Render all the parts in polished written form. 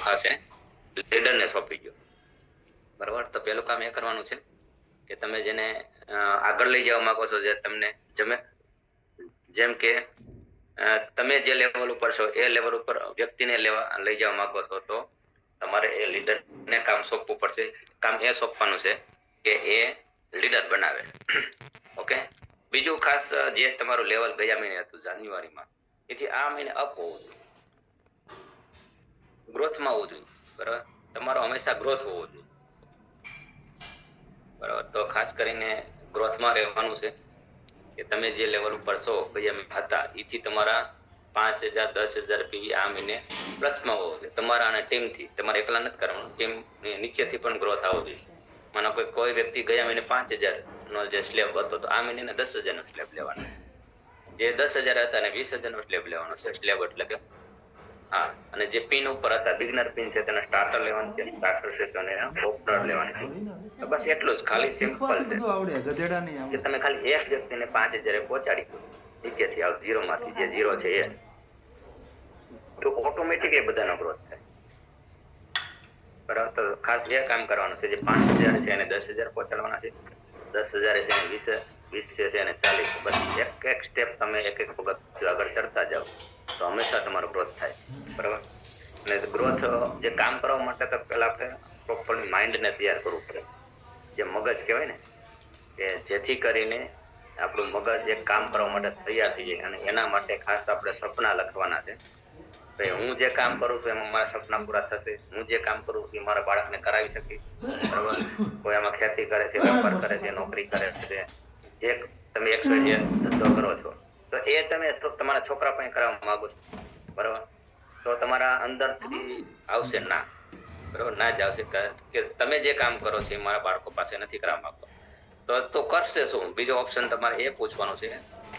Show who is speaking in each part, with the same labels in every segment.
Speaker 1: ખાસ લીડરને સોંપી ગયો. બરાબર. તો પહેલું કામ એ કરવાનું છે કે તમે જેને આગળ લઈ જવા માંગો છો, જે તમને જેમ કે તમે જે લેવલ ઉપર છો એ લેવલ ઉપર વ્યક્તિને લઈ જવા માંગો છો, તો તમારે એ લીડરને કામ સોંપવું પડશે. કામ એ સોંપવાનું છે કે એ લીડર બનાવે. ઓકે. બીજું ખાસ જે તમારું લેવલ ગયા મહિને હતું જાન્યુઆરીમાં, એથી આ મહિને અપ હોવું જોઈએ, ગ્રોથમાં હોવું જોઈએ. બરાબર. તમારો હંમેશા ગ્રોથ હોવો જોઈએ. બરાબર. તો ખાસ કરીને ગ્રોથમાં રહેવાનું છે કે તમે જે લેવલ ઉપર છો ગયા મહિને હતા એથી તમારા 5,000 10,000 પીવી આ મહિને પ્લસમાં હોવો જોઈએ. તમારા અને ટીમથી, તમારે એકલા નથી કરવાનું, ટીમ નીચેથી પણ ગ્રોથ આવવો જોઈએ. માનો કોઈ વ્યક્તિ ગયા મહિને 5,000 નો જે સ્લેબ હતો, તો આ મહિને 10,000 નો સ્લેબ લેવાનો. જે 10,000 હતા અને 20,000 નો સ્લેબ લેવાનો છે. સ્લેબ એટલે કે હા, અને જે પિન ઉપર હતા, બિગનર પિન છે, તેને સ્ટાર્ટર લેવાનું છે, સ્ટાર્ટર છે તો એને ઓપનર લેવાની છે. તો બસ એટલું જ, ખાલી સિમ્પલ છે કે તમે ખાલી એક વ્યક્તિને 5,000 પહોંચાડી દો નીચેથી, આવ ઝીરો માંથી, જે ઝીરો છે એ, તો ઓટોમેટિક એ બધાનો ગ્રોથ થાય. બરાબર. તો ખાસ એ કામ કરવાનું છે. જે 5,000 છે એને 10,000 પહોંચાડવાના છે, 10,000 છે એને 20 છે એને 40. બસ એક સ્ટેપ તમે એક પગથિયું આગળ ચડતા જાઓ તો હંમેશા તમારો ગ્રોથ થાય. બરાબર. અને ગ્રોથ જે કામ કરવા માટે તો પહેલા આપણે પ્રોપરલી માઇન્ડને તૈયાર કરવું પડે, જે મગજ કહેવાય ને, કે જેથી કરીને આપણું મગજ એક કામ કરવા માટે તૈયાર થઈ જાય. અને એના માટે ખાસ આપણે સપના લખવાના છે. હું જે કામ કરું છું એમાં મારા સપના પૂરા થશે, હું જે કામ કરું છું એ મારા બાળકને કરાવી શકે. બરાબર. કોઈ આમાં ખેતી કરે છે, વેપાર કરે છે, નોકરી કરે છે, જે તમે ધંધો કરો છો, તો એ તમે તમારા છોકરા પાસે કરાવવા માંગો છો. બરાબર. તો તમારા અંદરથી આવશે ના. બરાબર. ના જ આવશે કે તમે જે કામ કરો છો એ મારા બાળકો પાસે નથી કરાવવા માંગતો, તો કરશે શું? બીજો ઓપ્શન તમારે એ પૂછવાનો છે.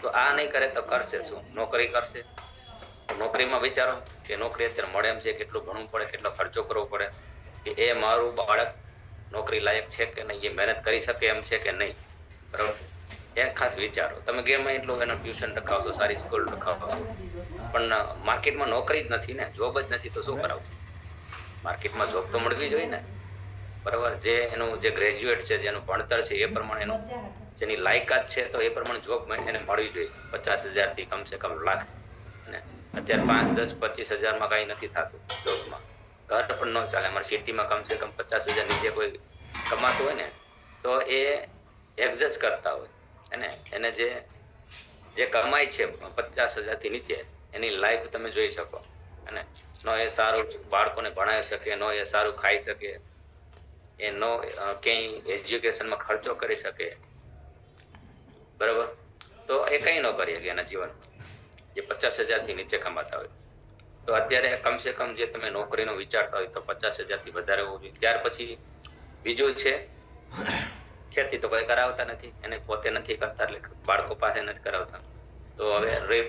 Speaker 1: તો આ નહીં કરે તો કરશે શું? નોકરી કરશે. નોકરીમાં વિચારો કે નોકરી અત્યારે મળે એમ છે, કેટલું ભણવું પડે, કેટલો ખર્ચો કરવો પડે, કે એ મારું બાળક નોકરી લાયક છે કે નહીં, એ મહેનત કરી શકે એમ છે કે નહીં. બરાબર. એ ખાસ વિચારો. તમે ગેમ એટલું એનો ટ્યુશન રખાવશો, સારી સ્કૂલ રખાવશો, પણ માર્કેટમાં નોકરી જ નથી ને, જોબ જ નથી, તો શું કરાવશો? માર્કેટમાં જોબ તો મળવી જોઈએ ને. બરાબર. જે એનું જે ગ્રેજ્યુએટ છે, જેનું ભણતર છે એ પ્રમાણે એનું જેની લાયકાત છે, તો એ પ્રમાણે જોબ એને મળવી જોઈએ. 50,000 થી કમસે કમ લાખ. અને અત્યારે 5, 10, 25,000 કઈ નથી થતું જોબમાં. ઘર પણ ન ચાલે. અમારી સિટીમાં કમસે કમ 50,000 નીચે કોઈ કમાતું હોય ને, તો એ એડજસ્ટ કરતા હોય. અને એને જે કમાય છે 50,000 થી નીચે, એની લાઈફ તમે જોઈ શકો. અને નો એ સારું બાળકોને ભણાવી શકે, નો એ સારું ખાઈ શકે, એ નો ક્યાંય એજ્યુકેશનમાં ખર્ચો કરી શકે. બરાબર. તો એ કઈ ન કરી શકે એના જીવન, જે 50,000 થી નીચે કમાતા હોય. તો અત્યારે કમસે કમ જે તમે નોકરીનો વિચારતા હોય તો 50,000 થી વધારે હોવું જોઈએ. ત્યાર પછી બીજું છે ખેતી. તો કોઈ કરાવતા નથી, એને પોતે નથી કરતા, એટલે બાળકો પાસે નથી કરાવતા. તો હવે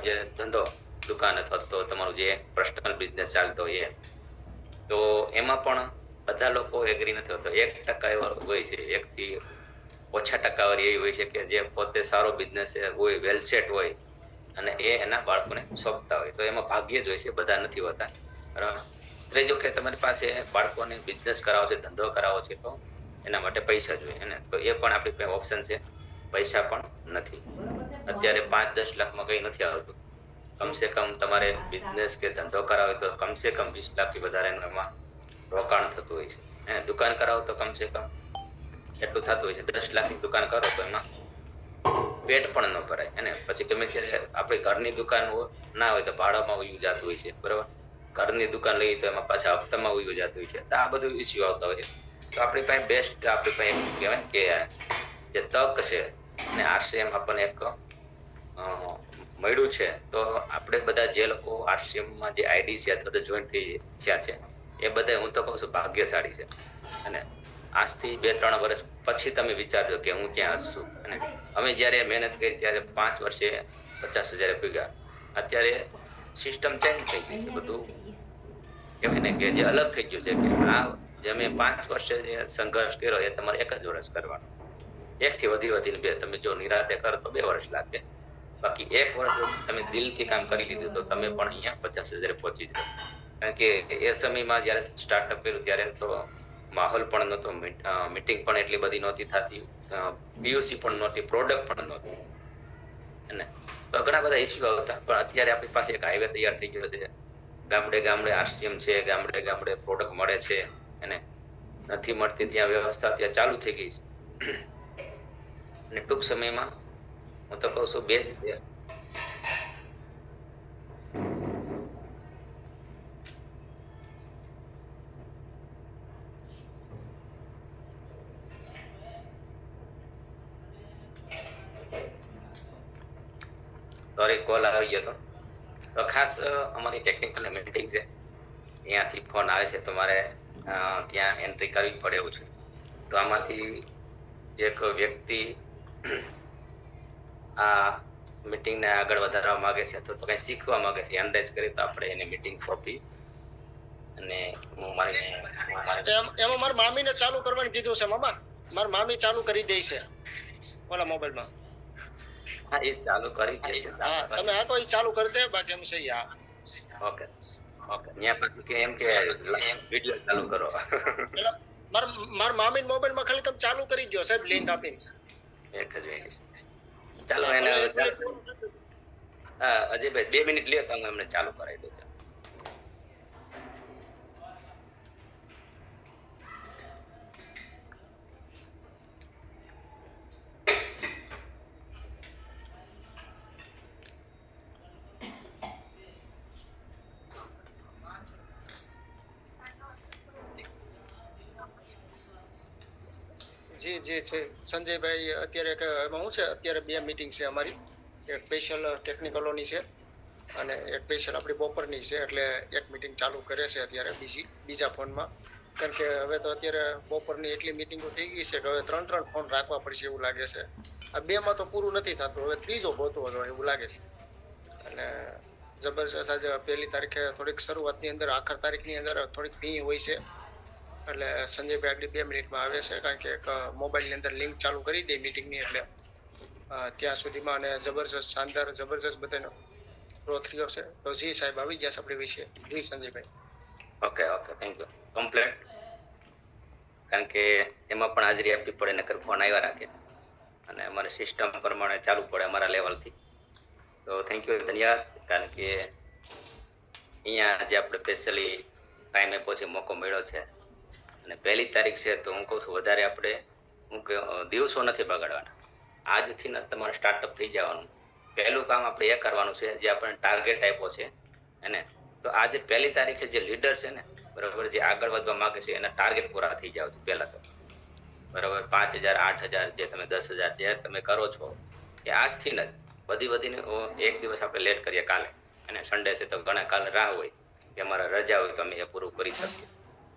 Speaker 1: જે ધંધો, દુકાન અથવા તો તમારું જે પર્સનલ બિઝનેસ ચાલતો હોય એ, તો એમાં પણ બધા લોકો એગ્રી નથી હોતો. 1% એવા હોય છે, 1 થી ઓછા ટકાવારી એવી હોય છે કે જે પોતે સારો બિઝનેસ હોય, વેલ સેટ હોય, અને એ એના બાળકોને સોંપતા હોય. તો એમાં ભાગ્ય જ હોય છે, બધા નથી હોતા. બરાબર. ત્રીજું કે તમારી પાસે બાળકોને બિઝનેસ કરાવો છે, ધંધો કરાવો છે, તો એના માટે પૈસા જોઈએ ને. તો એ પણ આપણી પાસે ઓપ્શન છે. પૈસા પણ નથી. અત્યારે 5-10 લાખમાં કઈ નથી આવતું. કમસે કમ તમારે બિઝનેસ કે ધંધો કરાવો તો કમસે કમ 20 લાખથી વધારે એમાં રોકાણ થતું હોય છે. અને દુકાન કરાવો તો કમસે કમ એટલું થતું હોય છે. 10 લાખની દુકાન કરો તો એમાં પેટ પણ ન ભરાય. અને પછી ગમે ત્યારે આપણી ઘરની દુકાન ના હોય તો ભાડામાં ઉયું જતું હોય છે. બરાબર. ઘરની દુકાન લઈએ તો એમાં પાછા હપ્તામાં ઉયું જતું હોય છે. તો આ બધું ઇસ્યુ આવતા હોય છે. તો આપણી પાસે બેસ્ટ, આપણી પાસે એમ કહેવાય કે જે તક છે, અને આરસીએમ આપણને એક મળ્યું છે. તો આપણે બધા જે લોકો આરસીએમમાં જે આઈડી છે અથવા તો જોઈન્ટ થઈ થયા છે, એ બધા હું તો કહું છું ભાગ્યશાળી છે. અને આજથી 2-3 વર્ષ પછી તમે વિચારજો કે હું ક્યાં હશું. અને અમે જ્યારે મહેનત કરી ત્યારે 5 વર્ષે 50,000 ભેગા. અત્યારે સિસ્ટમ ચેન્જ થઈ ગઈ છે. બધું કહેવાય ને કે જે અલગ થઈ ગયું છે, કે આ જે અમે 5 વર્ષે જે સંઘર્ષ કર્યો એ તમારે 1 જ વર્ષ કરવાનો. 1 થી વધીને 2. તમે જો નિરાતે કરો તો 2 વર્ષ લાગે. બાકી 1 વર્ષ તમે દિલથી કામ કરી લીધું તો તમે પણ અહીંયા 50,000 પહોંચી જાઓ. કારણ કે એ સમયમાં જ્યારે સ્ટાર્ટઅપ કર્યું ત્યારે તો માહોલ પણ નહોતો, મીટિંગ પણ એટલી બધી નહોતી થતી, પીયુસી પણ નહોતી, પ્રોડક્ટ પણ નહોતી, અને ઘણા બધા ઇસ્યુ હતા. પણ અત્યારે આપણી પાસે એક હાઈવે તૈયાર થઈ ગયો છે, ગામડે ગામડે આરસીએમ છે, ગામડે ગામડે પ્રોડક્ટ મળે છે, અને નથી મળતી ત્યાં વ્યવસ્થા ત્યાં ચાલુ થઈ ગઈ છે. અને ટૂંક સમયમાં હું તો કહું છું સોરી કોલ આવી ગયો હતો. તો ખાસ અમારી ટેકનિકલ મીટિંગ છે, અહીંયાથી ફોન આવે છે, તો મારે ત્યાં એન્ટ્રી કરવી પડે એવું છે. તો આમાંથી એક વ્યક્તિ આ મીટિંગને આગળ વધારવા માંગે છે, તો કંઈ શીખવા માંગે છે, એનરેજ કરી, તો આપણે એની મીટિંગ સોંપી અને હું
Speaker 2: એમાં મારા મામીને ચાલુ કરવાનું કીધું છે. મામા મારા મામી ચાલુ કરી દે છે ઓલા મોબાઈલમાં.
Speaker 1: હા, એ ચાલુ કરી દે છે.
Speaker 2: હા, તમે આ તો એ ચાલુ કરી દે, બાકી એમ છે. હા,
Speaker 1: ઓકે ઓકે. ત્યાં પછી કે એમ કે વિડિયો ચાલુ કરો.
Speaker 2: મારા મામી મોબાઈલમાં ખાલી તમે ચાલુ કરી દો સાહેબ, લિંક આપીને.
Speaker 1: એક જ મિનિટ, ચાલો એને અજયભાઈ 2 મિનિટ લ્યો તો હું એમને ચાલુ કરાવી દઉં.
Speaker 2: જી જી છે સંજયભાઈ. અત્યારે એમાં શું છે, અત્યારે 2 મીટિંગ છે અમારી, એક સ્પેશિયલ ટેકનિકલોની છે અને એક સ્પેશિયલ આપણી બપોરની છે. એટલે એક મીટિંગ ચાલુ કરે છે અત્યારે બીજા ફોનમાં, કારણ કે હવે તો અત્યારે બપોરની એટલી મીટિંગો થઈ ગઈ છે કે હવે 3 ફોન રાખવા પડશે એવું લાગે છે. આ 2માં તો પૂરું નથી થતું, હવે 3જો ગોતવો હતો એવું લાગે છે. અને જબરજસ્ત આજે 1લી તારીખે થોડીક શરૂઆતની અંદર, આખર તારીખની અંદર થોડીક ભી હોય છે. એટલે સંજયભાઈ આગળ 2 મિનિટમાં આવે છે, કારણ કે એક મોબાઈલની અંદર લિંક ચાલુ કરી દે મીટિંગની, એટલે ત્યાં સુધીમાં. અને જબરજસ્ત શાનદાર જબરજસ્ત બધાનો ગ્રોથ થયો છે. તો જી સાહેબ આવી ગયા છે આપણી વિશે. જી સંજયભાઈ.
Speaker 1: Okay okay, thank you. Complete. કારણ કે એમાં પણ હાજરી આપવી પડે, નકર ફોન આવ્યા રાખે, અને અમારે સિસ્ટમ પ્રમાણે ચાલુ પડે અમારા લેવલથી. તો થેન્ક યુ, ધન્યવાદ. કારણ કે અહીંયા આજે આપણે સ્પેશિયલી ટાઈમે પછી મોકો મળ્યો છે, અને 1લી તારીખ છે, તો હું કહું છું વધારે આપણે દિવસો નથી બગાડવાના. આજથી જ તમારે સ્ટાર્ટઅપ થઈ જવાનું. પહેલું કામ આપણે એ કરવાનું છે જે આપણે ટાર્ગેટ આપ્યો છે એને. તો આજે 1લી તારીખે જે લીડર છે ને, બરાબર, જે આગળ વધવા માંગે છે, એના ટાર્ગેટ પૂરા થઈ જાવ પહેલા તો, બરાબર. 5000 8000 જે તમે 10000 જે તમે કરો છો, એ આજથી જ વધીને એક દિવસ આપણે લેટ કરીએ કાલે, અને સન્ડે છે તો ઘણા કાલે રાહ હોય કે અમારા રજા હોય, તો અમે એ પૂરું કરી શકીએ.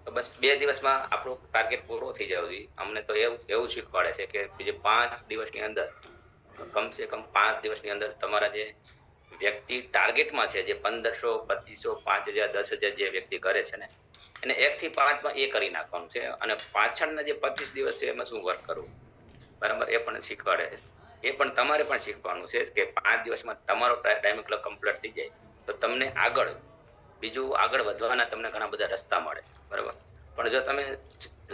Speaker 1: તો બસ 2 દિવસમાં આપણો ટાર્ગેટ પૂરો થઈ જવો જોઈએ. અમને તો એવું શીખવાડે છે કે બીજે 5 દિવસની અંદર, કમસે કમ 5 દિવસની અંદર તમારા જે વ્યક્તિ ટાર્ગેટમાં છે, જે 1500 2500 5000 10000 જે વ્યક્તિ કરે છે ને, એને 1 થી 5માં એ કરી નાખવાનું છે. અને પાછળના જે 25 દિવસ છે એમાં શું વર્ક કરવું, બરાબર, એ પણ શીખવાડે છે. એ પણ તમારે પણ શીખવાનું છે કે 5 દિવસમાં તમારો ડાયમંડ ક્લબ કમ્પ્લીટ થઈ જાય તો તમને બીજું આગળ વધવાના તમને ઘણા બધા રસ્તા મળે, બરાબર. પણ જો તમે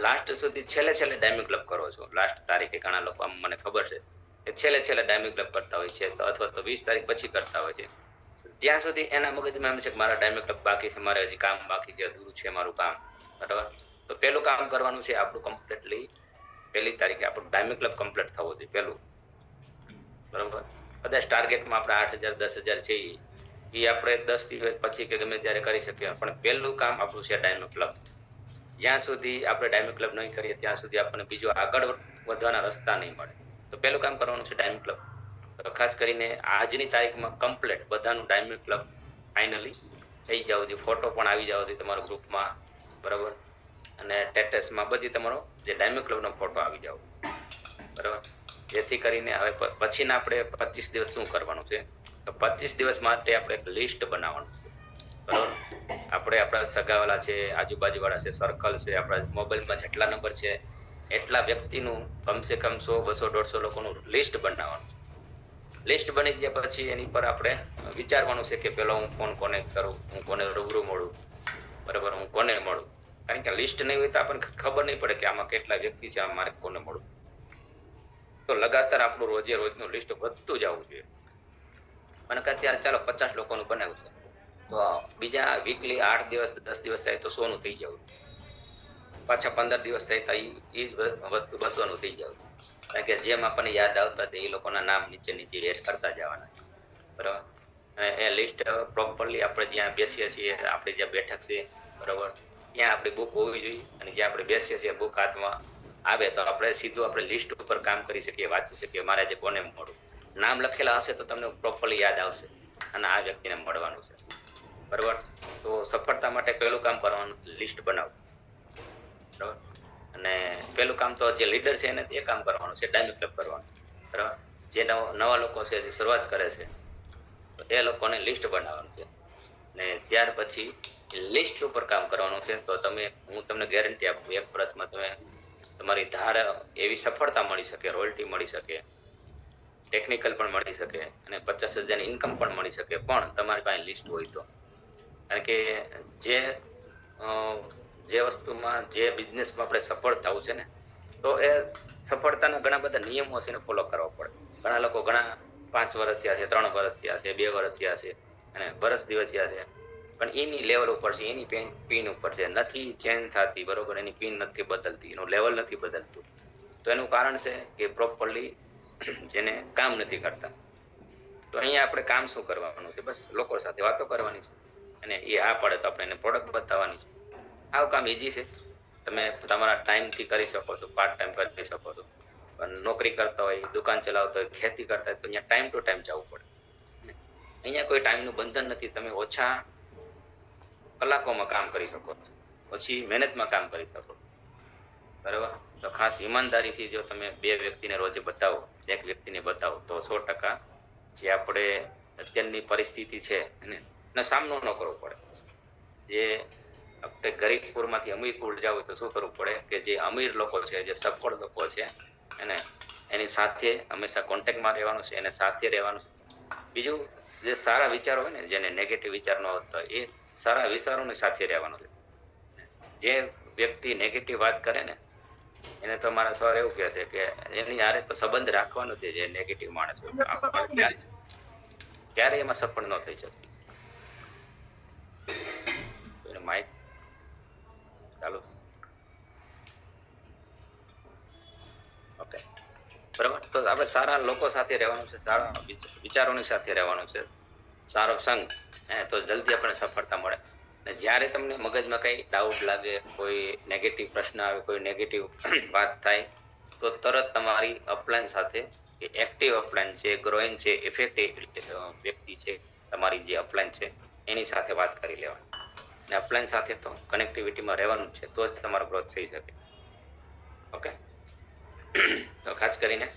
Speaker 1: લાસ્ટ સુધી છેલ્લે ડાયમંડ ક્લબ કરો છો, લાસ્ટ તારીખે ઘણા લોકો, મને ખબર છે કે છેલ્લે ડાયમંડ ક્લબ કરતા હોય છે, તો અથવા તો 20 તારીખ પછી કરતા હોય છે, ત્યાં સુધી એના મગજમાં એમ છે કે મારા ડાયમંડ ક્લબ બાકી છે, મારે હજી કામ બાકી છે, અધૂરું છે મારું કામ, બરાબર. તો પહેલું કામ કરવાનું છે આપણું કમ્પ્લીટલી 1લી તારીખે આપણું ડાયમંડ ક્લબ કમ્પ્લીટ થવો જોઈએ પહેલું, બરાબર. કદાચ ટાર્ગેટમાં આપણે 8000 10000 છે એ આપણે 10 દિવસ પછી કે ગમે ત્યારે કરી શકીએ, પણ પહેલું કામ આપણું છે ડાયમંડ ક્લબ. જ્યાં સુધી આપણે ડાયમંડ ક્લબ નહીં કરીએ ત્યાં સુધી આપણને બીજો આગળ વધવાના રસ્તા નહીં મળે. તો પહેલું કામ કરવાનું છે ડાયમંડ ક્લબ. ખાસ કરીને આજની તારીખમાં કમ્પ્લીટ બધાનું ડાયમંડ ક્લબ ફાઇનલી થઈ જવું જોઈએ. ફોટો પણ આવી જવો જોઈએ તમારા ગ્રુપમાં, બરાબર, અને સ્ટેટસમાં બધી તમારો જે ડાયમંડ ક્લબનો ફોટો આવી જાવ, બરાબર. જેથી કરીને હવે પછીના આપણે 25 દિવસ શું કરવાનું છે, તો 25 દિવસ માટે આપણે એક લિસ્ટ બનાવવાનું છે, બરાબર. આપણે આપણા સગાવાલા છે, આજુબાજુવાળા છે, સર્કલ છે, આપણા મોબાઈલમાં જેટલા નંબર છે એટલા વ્યક્તિનું કમસે કમ 100 200 150 લોકોનું લિસ્ટ બનાવવાનું છે. લિસ્ટ બની ગયા પછી એની પર આપણે વિચારવાનું છે કે પેલો હું ફોન કોને કરું, હું કોને રૂબરૂ મળું, બરાબર, હું કોને મળું. કારણ કે લિસ્ટ નહીં હોય તો આપણને ખબર નહીં પડે કે આમાં કેટલા વ્યક્તિ છે, આમાં મારે કોને મળવું. તો લગાતાર આપણું રોજે રોજનું લિસ્ટ વધતું જવું જોઈએ. અને કે અત્યારે ચાલો 50 લોકોનું બનાવ્યું છે, તો બીજા વીકલી 8 દિવસ 10 દિવસ થાય તો 100 નું થઈ જવું. પાછા 15 દિવસ થાય તો એ વસ્તુ 200 નું થઈ જવું. કારણ કે જેમ આપણને યાદ આવતા એ લોકોના નામ નીચે નીચે એડ કરતા જવાના, બરાબર. અને એ લિસ્ટ પ્રોપરલી આપણે જ્યાં બેસીએ છીએ, આપણી જ્યાં બેઠક છે, બરાબર, ત્યાં આપણી બુક હોવી જોઈએ. અને જ્યાં આપણે બેસીએ છીએ બુક હાથમાં આવે તો આપણે સીધું આપણે લિસ્ટ ઉપર કામ કરી શકીએ, વાંચી શકીએ, મારે જે કોને મળવું. નામ લખેલા હશે તો તમને પ્રોપરલી યાદ આવશે અને આ વ્યક્તિને મળવાનું છે, બરાબર. તો સફળતા માટે પહેલું કામ કરવાનું લિસ્ટ બનાવવું, બરાબર. અને પહેલું કામ તો જે લીડર છે એને એ કામ કરવાનું છે, ટાઈમ ક્લબ કરવાનું, બરાબર. જે નવા લોકો છે જે શરૂઆત કરે છે તો એ લોકોને લિસ્ટ બનાવવાનું છે. ને ત્યાર પછી લિસ્ટ ઉપર કામ કરવાનું છે. તો હું તમને ગેરંટી આપું, 1 વર્ષમાં તમારી ધાર એવી સફળતા મળી શકે, રોયલ્ટી મળી શકે, ટેકનિકલ પણ મળી શકે અને 50,000 ઇન્કમ પણ મળી શકે, પણ તમારી પાસે લિસ્ટ હોય તો. કારણ કે જે વસ્તુમાં, જે બિઝનેસમાં આપણે સફળ થવું છે ને, તો એ સફળતાના ઘણા બધા નિયમો છે ને ફોલો કરવા પડે. ઘણા લોકો ઘણા 5 વર્ષ થયા છે, 3 વર્ષ થયા છે, 2 વર્ષ થયા છે અને વર્ષ દિવસ થયા છે, પણ એની લેવલ ઉપર છે, એની પિન ઉપર છે, નથી ચેન્જ થતી, બરોબર. એની પિન નથી બદલતી, એનું લેવલ નથી બદલતું. તો એનું કારણ છે કે પ્રોપરલી જેને કામ નથી કરતા. તો અહીંયા આપણે કામ શું કરવાનું છે? બસ લોકો સાથે વાતો કરવાની છે અને એ હા પડે તો આપણે એને પ્રોડક્ટ બતાવવાની છે. આવું કામ ઈઝી છે, તમે તમારા ટાઈમથી કરી શકો છો, પાર્ટ ટાઈમ કરી શકો છો. પણ નોકરી કરતા હોય, દુકાન ચલાવતા હોય, ખેતી કરતા હોય તો અહીંયા ટાઈમ ટુ ટાઈમ જવું પડે. અહીંયા કોઈ ટાઈમનું બંધન નથી, તમે ઓછા કલાકોમાં કામ કરી શકો છો, ઓછી મહેનતમાં કામ કરી શકો, બરાબર. તો ખાસ ઈમાનદારીથી જો તમે 2 વ્યક્તિને રોજે બતાવો, 1 વ્યક્તિને બતાવો તો 100% જે આપણે અત્યારની પરિસ્થિતિ છે એને સામનો ન કરવો પડે. જે આપણે ગરીબપુરમાંથી અમીરપુર જાવ તો શું કરવું પડે કે જે અમીર લોકો છે, જે સફળ લોકો છે, એની સાથે હંમેશા કોન્ટેક્ટમાં રહેવાનું છે, એને સાથે રહેવાનું છે. બીજું, જે સારા વિચારો હોય ને, જેને નેગેટિવ વિચાર ન આવતા, એ સારા વિચારોની સાથે રહેવાનું છે. જે વ્યક્તિ નેગેટિવ વાત કરે ને એને તો મારા સર એવું કહે છે કે એની હારે તો સંબંધ રાખવાનો છે. જે નેગેટિવ માણસ હોય ક્યારે એમાં સફળ ન થઈ શકે. માઇક ચાલુ, ઓકે, બરાબર. તો આપણે સારા લોકો સાથે રહેવાનું છે, સારા વિચારોની સાથે રહેવાનું છે, સારો સંગ, તો જલ્દી આપણને સફળતા મળે. અને જ્યારે તમને મગજમાં કંઈ ડાઉટ લાગે, કોઈ નેગેટિવ પ્રશ્ન આવે, કોઈ નેગેટિવ વાત થાય, તો તરત તમારી અપલાઈન સાથે, એક્ટિવ અપલાઈન છે, ગ્રોઈંગ છે, ઇફેક્ટિવ વ્યક્તિ છે, તમારી જે અપલાઈન છે એની સાથે વાત કરી લેવાની. અને અપલાઈન સાથે તો કનેક્ટિવિટીમાં રહેવાનું છે, તો જ તમારો ગ્રોથ થઈ શકે. ઓકે, તો ખાસ કરીને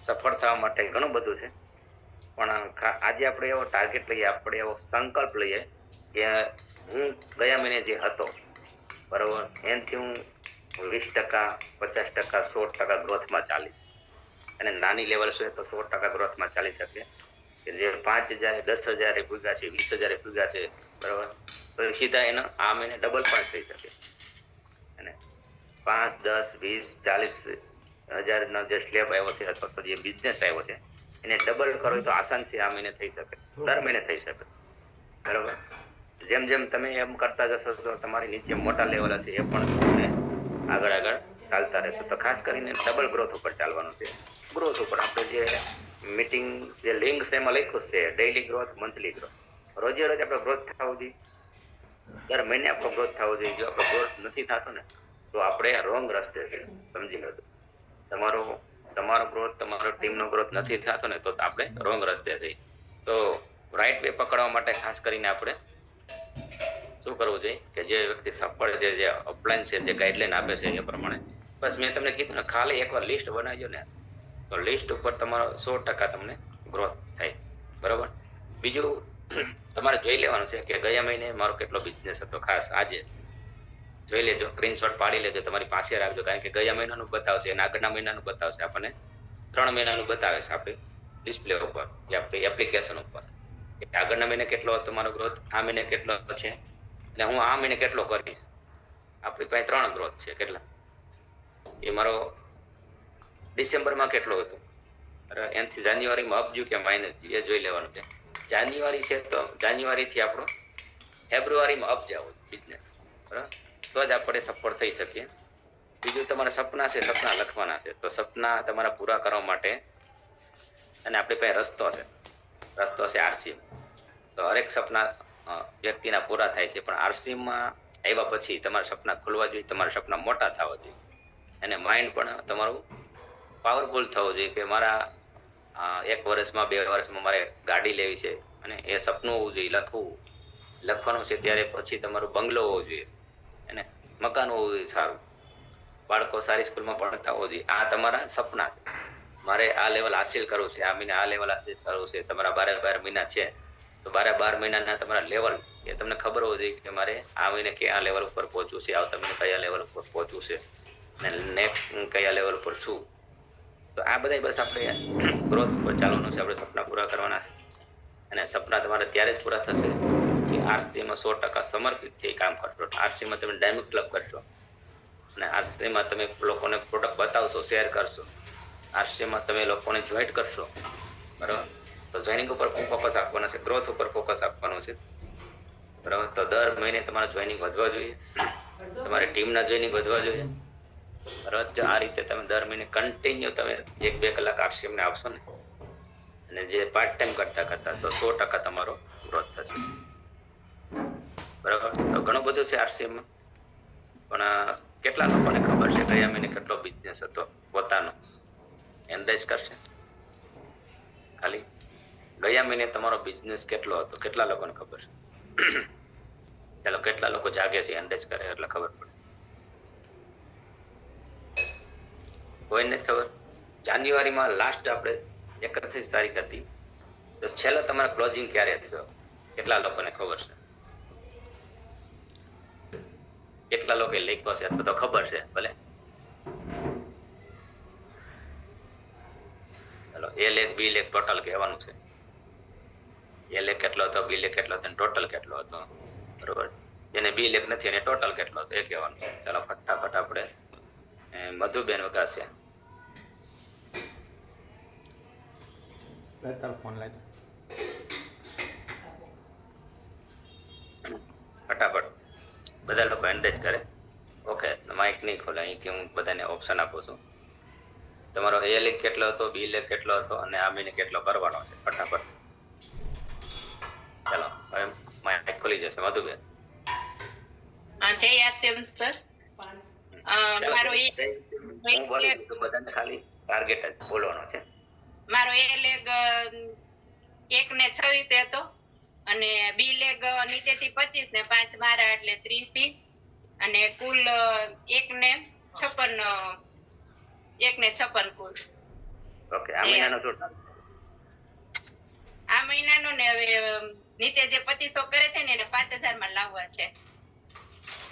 Speaker 1: સફળ થવા માટે ઘણું બધું છે, પણ આજે આપણે એવો ટાર્ગેટ લઈએ, આપણે એવો સંકલ્પ લઈએ કે હું ગયા મહિને જે હતો, બરાબર, એનાથી હું 20%, 50%, 100% ગ્રોથમાં ચાલી. અને નાની લેવલ છે તો 100% ગ્રોથમાં ચાલી શકે. કે જે 5,000, 10,000 ભૂગા છે, 20,000 ભૂગા છે, બરાબર, તો સીધા એનો આ મહિને ડબલ પણ થઈ શકે. અને 5, 10, 20, 40,000 જે સ્લેબ આવ્યો છે અથવા તો જે બિઝનેસ આવ્યો છે એને ડબલ કરો તો આસાન છે, આ મહિને થઈ શકે, દર મહિને થઈ શકે, બરાબર. જેમ જેમ તમે એમ કરતા જશો તો તમારી નીચે મોટા લેવલ હશે એ પણ તમને આગળ ચાલતા રહેશે. તો ખાસ કરીને ડબલ ગ્રોથ ઉપર ચાલવાનું છે. ગ્રોથ ઉપર આપણે જે મીટિંગ, જે લિંક છે એમાં લખ્યું છે ડેઇલી ગ્રોથ, મંથલી ગ્રોથ. રોજે રોજ આપણે ગ્રોથ થવું જોઈએ, દર મહિને આપણો ગ્રોથ થવો જોઈએ. જો આપણો ગ્રોથ નથી થતો ને તો આપણે રોંગ રસ્તે છે, સમજી લો. તમારો ગ્રોથ, તમારો ટીમનો ગ્રોથ નથી થતો ને તો આપણે રોંગ રસ્તે છીએ. તો રાઈટ વે પકડવા માટે ખાસ કરીને આપણે શું કરવું જોઈએ કે જે વ્યક્તિ સફળ છે, જે અપલાઈન છે, જે ગાઈડલાઈન આપે છે એ પ્રમાણે, બસ મેં તમને કીધું ને, ખાલી એકવાર લિસ્ટ બનાવજો ને તો લિસ્ટ ઉપર તમારો 100% તમને ગ્રોથ થાય, બરાબર. બીજું, તમારે જોઈ લેવાનું છે કે ગયા મહિને મારો કેટલો બિઝનેસ હતો. ખાસ આજે જોઈ લેજો, સ્ક્રીનશોટ પાડી લેજો, તમારી પાસે રાખજો. કારણ કે ગયા મહિનાનું બતાવશે અને આગળના મહિનાનું બતાવશે, આપણને 3 મહિનાનું બતાવે છે આપણી ડિસ્પ્લે ઉપર, કે આપણી એપ્લિકેશન ઉપર, કે આગળના મહિને કેટલો હતો મારો ગ્રોથ, આ મહિને કેટલો છે એટલે હું આ મહિને કેટલો કરીશ. આપણી પાસે 3 ગ્રોથ છે. કેટલા? એ મારો ડિસેમ્બરમાં કેટલો હતો, એનાથી જાન્યુઆરીમાં અપ ગયું કે માઇનસ ગયું એ જોઈ લેવાનું છે. જાન્યુઆરી છે તો જાન્યુઆરીથી આપણો ફેબ્રુઆરીમાં અપ જવો બિઝનેસ, બરાબર, તો જ આપણે સફળ થઈ શકીએ. બીજું તમારા સપના છે, સપના લખવાના છે. તો સપના તમારા પૂરા કરવા માટે અને આપણી પાસે રસ્તો છે આરસીએમ. તો હરેક સપના વ્યક્તિના પૂરા થાય છે, પણ આરસીએમમાં આવ્યા પછી તમારા સપના ખુલવા જોઈએ, તમારા સપના મોટા થવા જોઈએ, અને માઇન્ડ પણ તમારું પાવરફુલ થવું જોઈએ કે મારા 1 વર્ષમાં 2 વર્ષમાં મારે ગાડી લેવી છે, અને એ સપનું હોવું જોઈએ. લખવાનું છે ત્યારે પછી તમારું બંગલો હોવો જોઈએ અને મકાન હોવું જોઈએ સારું, બાળકો સારી સ્કૂલમાં ભણતા હોવું જોઈએ. આ તમારા સપના છે. મારે આ લેવલ હાસિલ કરવું છે, આ મહિને આ લેવલ હાસિલ કરવું છે. તમારા 12 મહિના છે તો 12 મહિનાના તમારા લેવલ એ તમને ખબર હોવું જોઈએ કે મારે આ મહિને કયા લેવલ ઉપર પહોંચવું છે, આવતા મહિને કયા લેવલ ઉપર પહોંચવું છે, અને નેક્સ્ટ કયા લેવલ ઉપર શું. તો આ બધા બસ આપણે ગ્રોથ ઉપર ચાલવાનું છે. આપણે સપના પૂરા કરવાના છે, અને સપના તમારે ત્યારે જ પૂરા થશે કે આરસીમાં 100% સમર્પિત થઈ કામ કરશો. આરસીમાં તમે ડાયમંડ ક્લબ કરશો, અને આરસીમાં તમે લોકોને પ્રોડક્ટ બતાવશો, શેર કરશો. આરસીમાં તમે લોકોને જોઈન્ટ કરશો, બરાબર. તો જોઈનિંગ ઉપર ફોકસ આપવાનો છે, ગ્રોથ ઉપર ફોકસ આપવાનું છે, બરાબર. તો દર મહિને તમારા જોઈનિંગ વધવા જોઈએ, તમારી ટીમના જોઈનિંગ વધવા જોઈએ, બરાબર. જો આ રીતે તમે દર મહિને કન્ટિન્યુ તમે 1-2 કલાક આરસીએમને આપશો ને, અને જે પાર્ટ ટાઈમ કરતા તો 100% તમારો ગ્રોથ થશે, બરાબર. તો ઘણું બધું છે આરસીએમમાં, પણ કેટલા લોકોને ખબર છે કયા મહિને કેટલો બિઝનેસ હતો પોતાનો? એનલાઇઝ કરશે ખાલી ગયા મહિને તમારો બિઝનેસ કેટલો હતો, કેટલા લોકોને ખબર છે? ચાલો, કેટલા લોકો જાગે છે, એનલાઇઝ કરે એટલે ખબર પડે. કોઈને જ ખબર? જાન્યુઆરીમાં લાસ્ટ આપણે 31 તારીખ હતી, તો છેલ્લો તમારો ક્લોઝિંગ ક્યારે થયો? કેટલા લોકોને ખબર છે? કેટલા લોકો લખ્યો છે અથવા તો ખબર છે? ભલે ચલો, એ લેખ બી લેખ ટોટલ કહેવાનું છે. એ લેખ કેટલો હતો, બી લેખ કેટલો હતો, ટોટલ કેટલો હતો, બરોબર. જેને બી લેખ નથી એને ટોટલ કેટલો હતો એ કહેવાનું છે. ચાલો ફટાફટ આપણે મધુબેન વગાસે. ફટાફટ બધા લોકો એન્ડેજ કરે. ઓકે, માઇક નહીં ખોલે, અહીંથી હું બધાને ઓપ્શન આપું છું. તમારો એ લેખ કેટલો હતો, બી લેખ કેટલો હતો, અને આ મહિને કેટલો કરવાનો છે? ફટાફટ ચાલો, હવે માઇક ખોલી જશે. મધુબેન.
Speaker 3: જય આરસીએમ સર. મારો
Speaker 1: હું બોલી દઉં છું, બધાને ખાલી ટાર્ગેટ જ બોલવાનો છે.
Speaker 3: મારો એ લેગ 1 ને 26 હતો, અને બી લેગ નીચેથી 25 ને 5 મારા એટલે 30, અને કુલ 1 ને 56 કુલ.
Speaker 1: ઓકે, આ મહિનાનો શું?
Speaker 3: આ મહિનાનો ને હવે નીચે જે 2500 કરે છે ને એને 5000 માં લાવવા છે,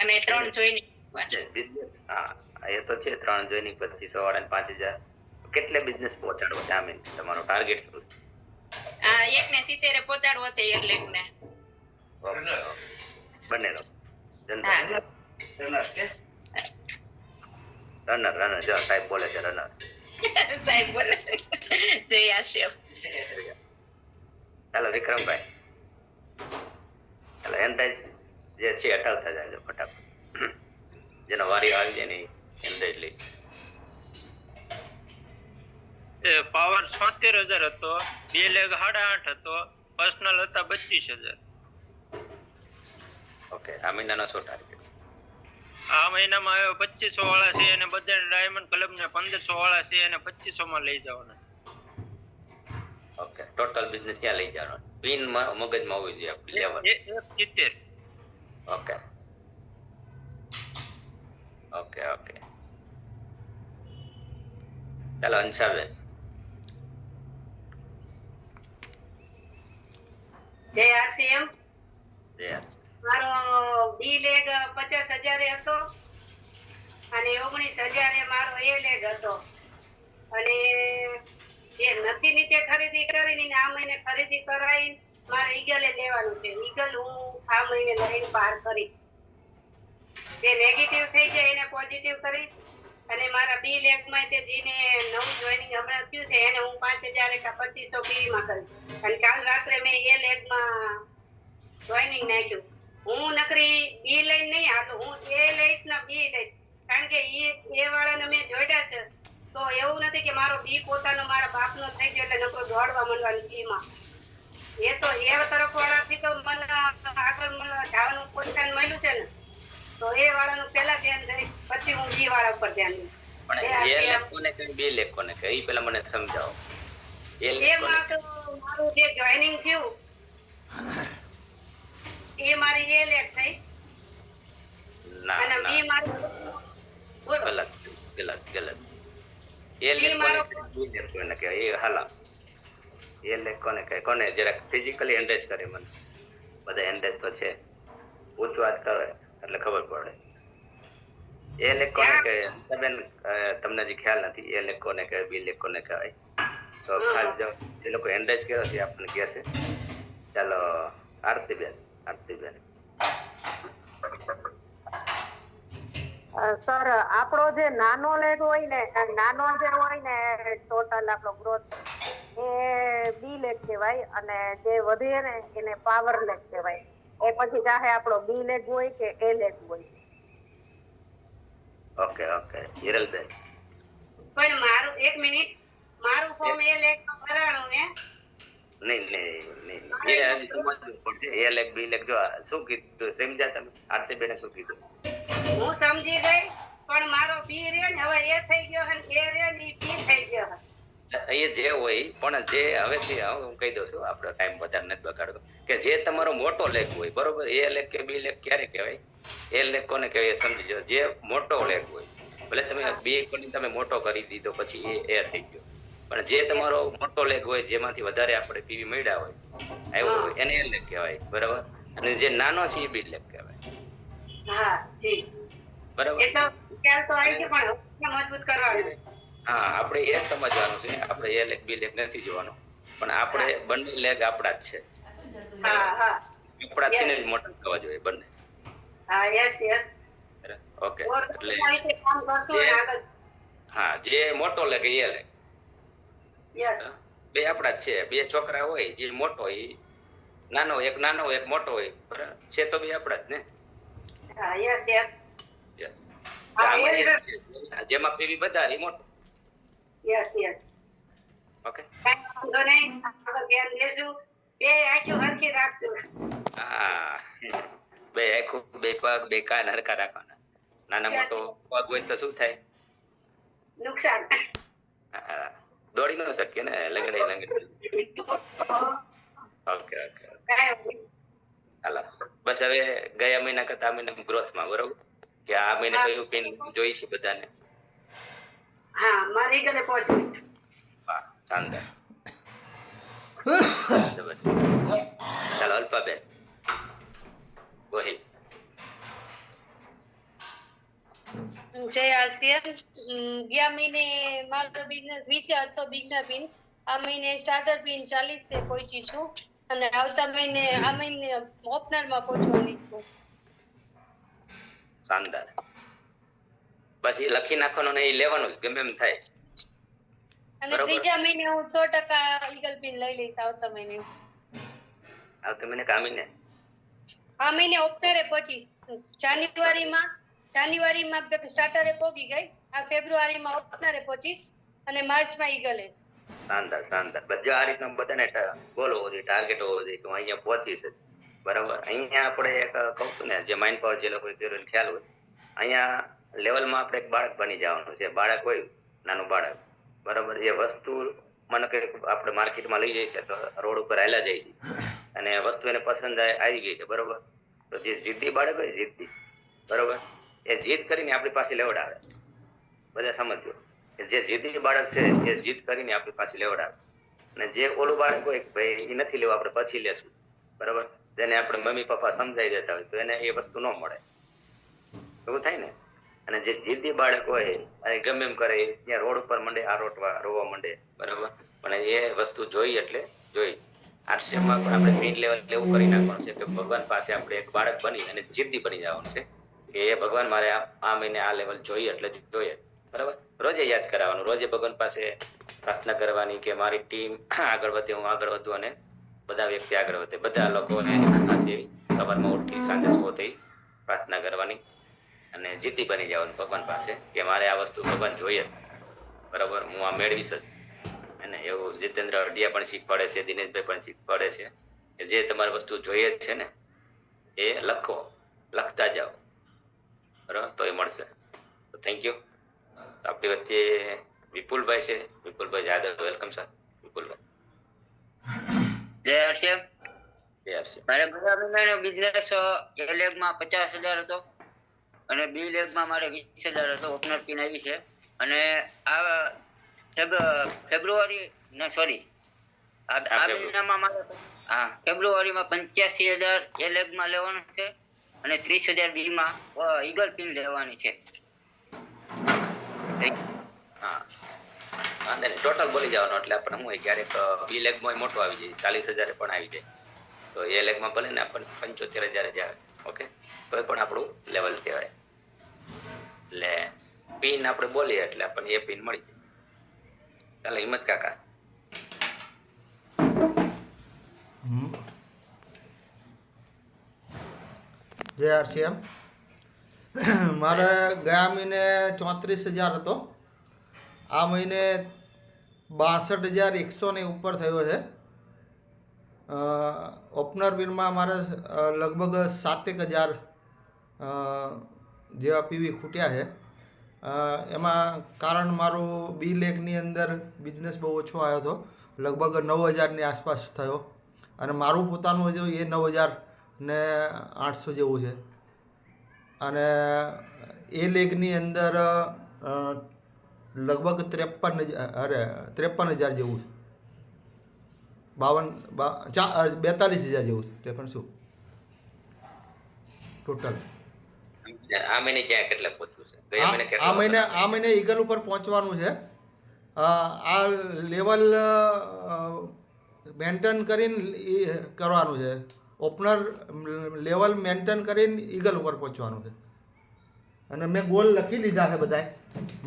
Speaker 3: અને 3 જોઈનિંગ.
Speaker 1: હા, એ તો છે. 3 જોઈનિંગ 2500 વાળા 5000. કેટલે બિઝનેસ પહોંચાડવો છે આ મહિને? તમારો ટાર્ગેટ શું છે?
Speaker 3: 1 ને 70 પહોંચાડવો છે એક લેગ ને.
Speaker 1: બંને લો. રનર જો સાહેબ બોલે છે, રનર
Speaker 3: સાહેબ બોલે છે. જય આશિફ.
Speaker 1: ચાલો વિક્રમભાઈ, ચાલો એન્ડ જે છે હટાવતા જાય ફટાફટ. જેનો વારી આવી જાય ને એન્ડ લઈ.
Speaker 4: પાવર 76,000 હતો, બે લેગ 8.5 હતો, પર્સનલ હતા 25,000.
Speaker 1: ઓકે, આ મહિનાનો શું ટાર્ગેટ છે?
Speaker 4: આ મહિનામાં 2500 વાળા છે, અને બધા ડાયમંડ ક્લબ ને 1500 વાળા છે, અને 2500 માં લઈ જવાના.
Speaker 1: ઓકે, ટોટલ બિઝનેસ ક્યાં લઈ જવાનો? પિન મગજમાં હોવી જોઈએ આપણી લેવલ.
Speaker 4: 70.
Speaker 1: ઓકે ઓકે ઓકે, ચાલો અંશાબેન.
Speaker 3: જય આરસીએમ. મારો બી લેગ 50,000 હતો, અને 19,000 મારો એ લેગ હતો, અને જે નથી નીચે ખરીદી કરીને આ મહિને ખરીદી કરાવી મારે ઈગલે લેવાનું છે. ઈગલ હું
Speaker 5: આ મહિને લઈને બહાર કરીશ. જે નેગેટિવ થઈ જાય એને પોઝિટિવ કરીશ. અને મારા બી લેગમાં તે જેને નવું જોઈનિંગ હમણાં થયું છે એને હું 5000 કે 2500 બી માં કરીશ. અને કાલ રાત્રે મેં એ લેગમાં જોઈનિંગ નાખ્યું. હું નકરી બી લઈને નહીં હાલું, હું એ લઈશ ને બી લઈશ. કારણ કે એ વાળાને મેં જોડ્યા છે તો એવું નથી કે મારો બી પોતાનો મારા બાપનો થઈ ગયો એટલે નકરો દોડવા માંડવાનું બીમાં. એ તો એ તરફ વાળાથી તો મને આગળ જવાનું પ્રોત્સાહન મળ્યું છે ને, તો એ વાળાનું પહેલા ધ્યાન દઈશ, પછી હું બી વાળા ઉપર ધ્યાન દઈશ.
Speaker 1: પણ એ લેગ કોને કહે, બી લેગ કોને કહે, એ પેલા મને સમજાવો.
Speaker 5: એમાં તો મારું જે જોઈનિંગ થયું એ મારી એ લેગ થઈ
Speaker 1: ના
Speaker 5: અને બી મારું
Speaker 1: ગલત ગલત. એ લેગ કોને કહે, બી લેગ કોને કહે, એ હાલા. એ લેગ કોને કહે, કોને જરાક ફિઝિકલી એન્ડેજ કરે મને. બધા એન્ડેજ તો છે, ઊંચું વાત કરે એટલે ખબર પડે. એ લેગ કોને કહે બેન, તમને જે ખ્યાલ નથી એ લેગ કોને કહે, બી લેગ કોને કહેવાય તો ખાસ જો એ લોકો એન્ડેજ કર્યો છે આપણને કહે છે. ચાલો આરતીબેન.
Speaker 6: સર આપણો જે નાનો લેગ હોય ને, નાનો જે હોય ને ટોટલ આપણો ગ્રોથ એ બી લેગ કહેવાય અને જે વધે ને એને પાવર લેગ કહેવાય. એ પછી ચાહે આપણો બી લેગ હોય કે એ લેગ હોય.
Speaker 1: ઓકે હિરલબેન.
Speaker 5: પણ મારું એક મિનિટ, મારું ફોર્મ એ લેગ નું ભરાણું મેં
Speaker 1: નહીં એ હજી સમજવું પડશે. એ લેગ બી લેગ જો શું કીધું સમજ્યા તમે? આરતીબેને શું કીધું?
Speaker 5: હું સમજી ગઈ, પણ મારો બી રહ્યો ને હવે એ થઈ ગયો અને એ રહ્યો ને બી થઈ ગયો.
Speaker 1: એ જે હોય પણ જે હવેથી હું કહી દઉં છું, આપણો ટાઈમ વધારે નથી બગાડતો, કે જે તમારો મોટો લેગ હોય બરોબર, એ લેગ કે બી લેગ ક્યારે કહેવાય, એ લેગ કોને કહેવાય એ સમજી જાઓ. જે મોટો લેગ હોય, ભલે તમે બી પણ તમે મોટો કરી દીધો પછી એ થઈ ગયો, પણ જે તમારો મોટો લેગ હોય જેમાંથી વધારે આપણે પીવી મળ્યા હોય આવ્યો હોય એને એ લેગ કહેવાય બરાબર. અને જે નાનો છે એ બી લેગ કહેવાય.
Speaker 5: હા જી
Speaker 1: બરાબર.
Speaker 5: એટલે ખ્યાલ તો આવી ગયો પણ મજબૂત કરવાનું છે.
Speaker 1: હા, આપણે એ સમજવાનું છે. આપણે એ લેગ બી લેગ નથી જોવાનું, પણ આપણે બંને લેગ આપણા જ છે. આપણા છે ને મોટા થવા જોઈએ બંને.
Speaker 5: હા યસ
Speaker 1: ઓકે. એટલે
Speaker 5: કામ કરશું ને આગળ.
Speaker 1: હા, જે મોટો લેગ એ લેગ
Speaker 5: યસ
Speaker 1: બે આપણા જ છે. બે છોકરા હોય, જે મોટો હોય નાનો, એક મોટો હોય, બરાબર છે તો બે આપણા જ ને.
Speaker 5: હા યસ યસ
Speaker 1: જેમાં પીવી વધારે મોટો.
Speaker 5: Yes
Speaker 1: okay.
Speaker 5: કાંઈ વાંધો નહીં, આગળ ધ્યાન દેશું, બે આંખો હરખી રાખશું.
Speaker 1: હા, બે આંખો, બે પગ, બે કાન હરખા રાખવાના. નાના મોટો પગ હોય તો શું થાય?
Speaker 5: નુકસાન.
Speaker 1: દોડી ન શકીએ ને, લંગડી. ઓકે. હાલો, બસ હવે ગયા મહિના કરતા આ મહિના ગ્રોથમાં બરોબર, કે આ મહિને કયું પેન જોઈ છે બધાને?
Speaker 5: હા, મારી ગલે પહોંચીશ.
Speaker 1: વાહ, શાનદાર. ચાલો અલ્પાબેન ગોહિલ.
Speaker 7: જય આરતીએમ. ગયા મહિને મારો બિઝનેસ 20 હતો બિગનર પિન. આ મહિને સ્ટાર્ટર પિન 40 પહોંચી છું અને આવતા મહિને આ મહિને ઓપનર માં પહોંચવાની છું.
Speaker 1: શાનદાર. બસ એ લખી નાખવાનું ને એ લેવાનું જ ગમે એમ થાય.
Speaker 7: અને ત્રીજા મહિને હું 100% ઈગલ પિન લઈ લઈશ. આવતા મહિને
Speaker 1: કામીને
Speaker 7: આ મહિને ઓપનરે પહોંચીશ. જાન્યુઆરીમાં સ્ટાર્ટરે પહોંચી ગઈ, આ ફેબ્રુઆરીમાં ઓપનરે પહોંચીશ અને માર્ચમાં ઈગલે.
Speaker 1: શાનદાર. બસ જો આ રીતના બધાને ગોલ હોવો જોઈએ, ટાર્ગેટ હોવો જોઈએ કે હું અહીંયા પહોંચીશ બરાબર. અહીંયા આપણે એક કહું છું ને, જે માઇન્ડ પાવર જે લોકો ખ્યાલ હોય, અહીંયા લેવલમાં આપણે એક બાળક બની જવાનું છે. બાળક હોય, નાનું બાળક બરાબર, એ વસ્તુ મને કઈ આપણે માર્કેટમાં લઈ જઈએ તો રોડ ઉપર હાલ્યા જાય છે અને વસ્તુ એને પસંદ આવી ગઈ છે બરોબર, તો જે જીદ્દી બાળક હોય, જીદ્દી બરોબર, એ જીદ કરીને આપણી પાસે લેવડાવે. બધા સમજો કે જે જીદ્દી બાળક છે એ જીદ કરીને આપણી પાસે લેવડાવે, અને જે ઓલું બાળક હોય ભાઈ એ નથી લેવું, આપણે પછી લેશું બરાબર, જેને આપણે મમ્મી પપ્પા સમજાઈ દેતા હોય તો એને એ વસ્તુ ન મળે, એવું થાય ને. અને જે જીદ્દી બાળક હોય અને ગમે એમ કરે ત્યાં રોડ ઉપર મંડે, આ રોટવા રોવા મંડે બરાબર, પણ એ વસ્તુ જોઈ એટલે જોઈ આરસીએમમાં પણ આપણે પિન લેવલ એવું કરી નાખવાનું છે કે ભગવાન પાસે આપણે એક બાળક બની અને જીદ્દી બની જવાનું છે કે એ ભગવાન મારે આ મહિને આ લેવલ જોઈએ એટલે જોઈએ, બરાબર. રોજે યાદ કરાવવાનું, રોજે ભગવાન પાસે પ્રાર્થના કરવાની કે મારી ટીમ આગળ વધે, હું આગળ વધું અને બધા વ્યક્તિ આગળ વધે. બધા લોકોને ખાસ એવી સવારમાં ઉઠી સાંજે સુવતી પ્રાર્થના કરવાની અને જીતી બની જવાનું ભગવાન પાસે કે મારે આ વસ્તુ ભગવાન જોઈએ, બરાબર, હું આ મેળવીશ જ. અને એવું જીતેન્દ્ર અઢિયા પણ શીખવાડે છે, દિનેશભાઈ પણ શીખવાડે છે કે જે તમારે વસ્તુ જોઈએ છે ને એ લખો, લખતા જાઓ, બરાબર, તો એ મળશે. તો થેન્ક યુ. આપણી વચ્ચે વિપુલભાઈ છે, વિપુલભાઈ જાદવ. વેલકમ સર વિપુલભાઈ.
Speaker 4: જય હર્ષેમ.
Speaker 1: જય હર્ષેમ.
Speaker 4: મારે ગયા મહિનાનો બિઝનેસ એ લેગમાં 50,000 હતો અને બી લેગમાં મારે 20,000 હતો. ઓપનર પિન આવી છે અને આ ફેબ્રુઆરી આ મહિનામાં મારે ફેબ્રુઆરીમાં 85,000 એ લેગમાં લેવાનું છે અને 30,000 બીમાં ઈગલ પિન લેવાની છે.
Speaker 1: હા, વાંધો નહીં, ટોટલ બોલી જવાનું એટલે આપણે શું હોય ક્યારેક બી લેગમાં મોટો આવી જાય, 40,000 પણ આવી જાય, તો એ લેગમાં ભલે ને આપણને 75,000 જ આવે. ઓકે, તો એ પણ આપણું લેવલ કહેવાય. એટલે પિન આપણે બોલીએ એટલે આપણને એ પિન મળી જાય. ચાલો હિંમત કાકા.
Speaker 8: જય આરસીએમ. મારે ગયા મહિને 34,000 હતો, આ મહિને 62,100 ને ઉપર થયો છે. ઓપનર પિનમાં મારે લગભગ 7,000 જેવા પીવી ખૂટ્યા છે. એમાં કારણ મારું બી લેગની અંદર બિઝનેસ બહુ ઓછો આવ્યો હતો, લગભગ 9,000ની આસપાસ થયો અને મારું પોતાનું હજુ એ 9,800 જેવું છે. અને એ લેગની અંદર લગભગ 53,000 જેવું છે, 42,000 જેવું છે. 53 શું ટોટલ?
Speaker 1: આ મહિને ક્યાં કેટલા પહોંચ્યું છે? ગયા મહિને કેટલા?
Speaker 8: આ મહિને ઈગલ ઉપર પહોંચવાનું છે. આ લેવલ મેન્ટેન કરીને કરવાનું છે. ઓપનર લેવલ મેન્ટેન કરીને ઈગલ ઉપર પહોંચવાનું છે. અને મેં ગોલ લખી લીધા છે બધાય.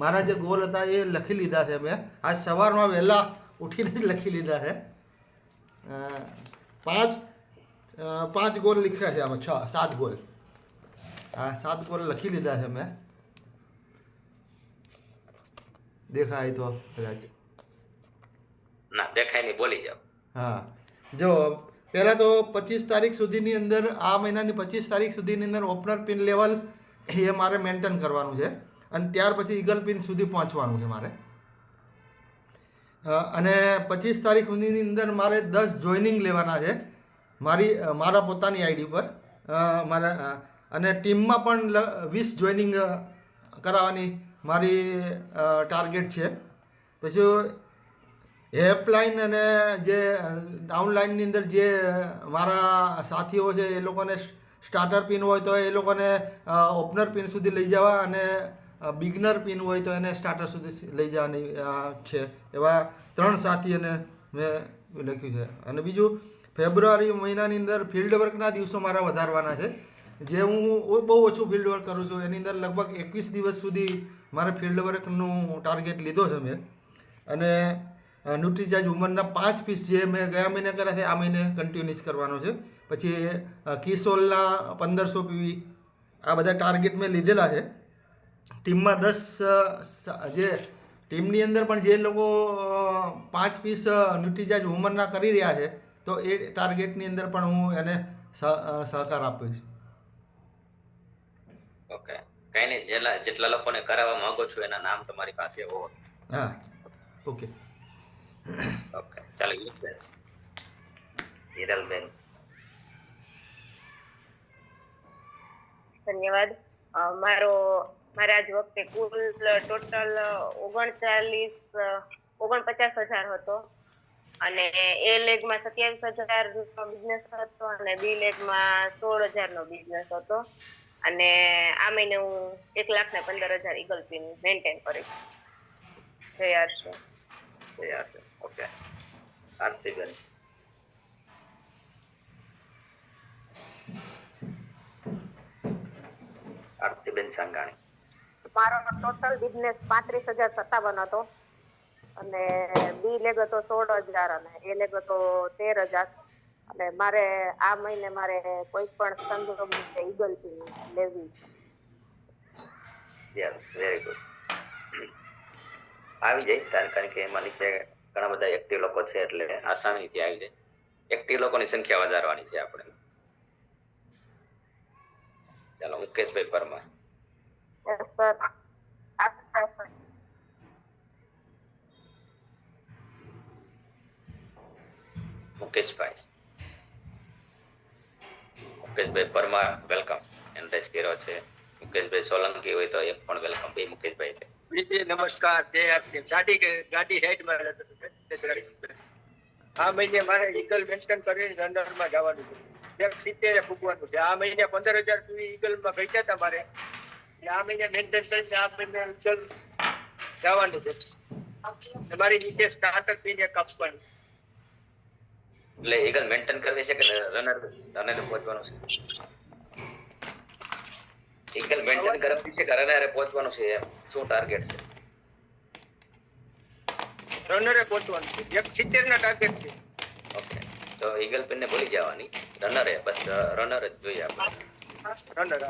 Speaker 8: મારા જે ગોલ હતા એ લખી લીધા છે મેં. આજ સવારમાં વહેલા ઉઠીને જ લખી લીધા છે. 5 ગોલ લખ્યા છે આમાં, 7 ગોલ. હા, 7 ગોલ લખી લીધા છે મેં. દેખાય તો કદાચ
Speaker 1: ના દેખાય નહીં, બોલી જાઓ.
Speaker 8: હા, જો પહેલાં તો 25 તારીખ સુધીની અંદર, આ મહિનાની 25 તારીખ સુધીની અંદર ઓપનર પિન લેવલ એ મારે મેન્ટેન કરવાનું છે અને ત્યાર પછી ઈગલ પિન સુધી પહોંચવાનું છે મારે. અને 25 તારીખ સુધીની અંદર મારે 10 જોઈનિંગ લેવાના છે મારા પોતાની આઈડી પર. મારા અને ટીમમાં પણ 20 જોઈનિંગ કરાવવાની મારી ટાર્ગેટ છે. પછી હેલ્પલાઇન અને જે ડાઉનલાઇનની અંદર જે મારા સાથીઓ છે એ લોકોને સ્ટાર્ટર પિન હોય તો એ લોકોને ઓપનર પિન સુધી લઈ જવા અને બિગનર પિન હોય તો એને સ્ટાર્ટર સુધી લઈ જવાની છે. એવા 3 સાથીઓને મેં લખ્યું છે. અને બીજું ફેબ્રુઆરી મહિનાની અંદર ફિલ્ડ વર્કના દિવસો મારા વધારવાના છે. જે હું બહુ ઓછું ફિલ્ડ વર્ક કરું છું એની અંદર લગભગ 21 દિવસ સુધી મારે ફિલ્ડ વર્કનું ટાર્ગેટ લીધો છે મેં. અને ન્યુટ્રીચાર્જ ઉંમરના 5 પીસ જે મેં ગયા મહિને કર્યા છે આ મહિને કન્ટિન્યુઅસ કરવાનો છે. પછી કિસોલના 1500 પીવી, આ બધા ટાર્ગેટ મેં લીધેલા છે. ટીમમાં 10 જે ટીમની અંદર પણ જે લોકો 5 પીસ ન્યુટ્રીચાર્જ વુમનના કરી રહ્યા છે તો એ ટાર્ગેટની અંદર પણ હું એને સહકાર આપીશ.
Speaker 1: ઓકે, કઈ નહીં, જેટલા લોકોને કરાવવા માંગો છો એના નામ તમારી પાસે હોય.
Speaker 8: હા, ઓકે
Speaker 1: ઓકે, ચાલો હિરલબેન.
Speaker 6: ધન્યવાદ. મારે આજ વખતે કુલ ટોટલ 49,000 હતો અને એ લેગમાં 27,000 નો બિઝનેસ હતો અને બી લેગમાં 16,000 નો બિઝનેસ હતો. અને આ મહિને હું 1,15,000 ઈગલ પિન મેન્ટેન કરીશ. જય હર્ષ.
Speaker 1: ઓકે, આરતીબેન. આરતીબેન સાંગાણી.
Speaker 6: મારો ટોટલ બિઝનેસ 35,057 હતો અને બી લેગ હતો 16,000 અને એ લેગ હતો 13,000 અને મારે આ મહિને મારે કોઈ પણ સંજોગ નીચે ઈગલ પીન લેવી
Speaker 1: યસ, વેરી ગુડ. આવી જાય કારણ કે એમાં નીચે ઘણા બધા એક્ટિવ લોકો છે એટલે આસાનીથી આવી જાય. એક્ટિવ લોકોની સંખ્યા વધારવાની છે આપણે. ચાલો, મુકેશભાઈ પરમાર.
Speaker 6: સર
Speaker 1: મુકેશભાઈ પરમાર વેલકમ. એન્ટ્રેસ કર્યો છે. મુકેશભાઈ સોલંકી હોય તો એક પણ વેલકમ. બે મુકેશભાઈ છે.
Speaker 2: નમસ્કાર. ગાડી સાઈડમાં આ મહિને મારે ઈગલ મેન્શન કરીને રનરમાં જવાનું છે. 70 ફૂકવાનું છે. આ મહિને 15,000 સુધી ઈગલમાં ઘટ્યા હતા મારે. આ મહિને મેન્ટેન કરીને આ મહિને ઈગલ જવાનું છે. તમારી નીચે સ્ટાર્ટર પીને કાપવાની.
Speaker 1: એટલે ઈગલ મેન્ટેન કરવી છે કે રનર પહોંચવાનું છે? ઈગલ મેન્ટેન કરવી છે કે રનરે પહોંચવાનું છે? એમ શું ટાર્ગેટ છે?
Speaker 2: રનરે પહોંચવાનું છે. 70 ના ટાર્ગેટ છે.
Speaker 1: ઓકે, તો ઈગલ પિન ને ભૂલી જવાની. રનરે બસ રનર જ જોઈએ આપણે.
Speaker 2: રનર.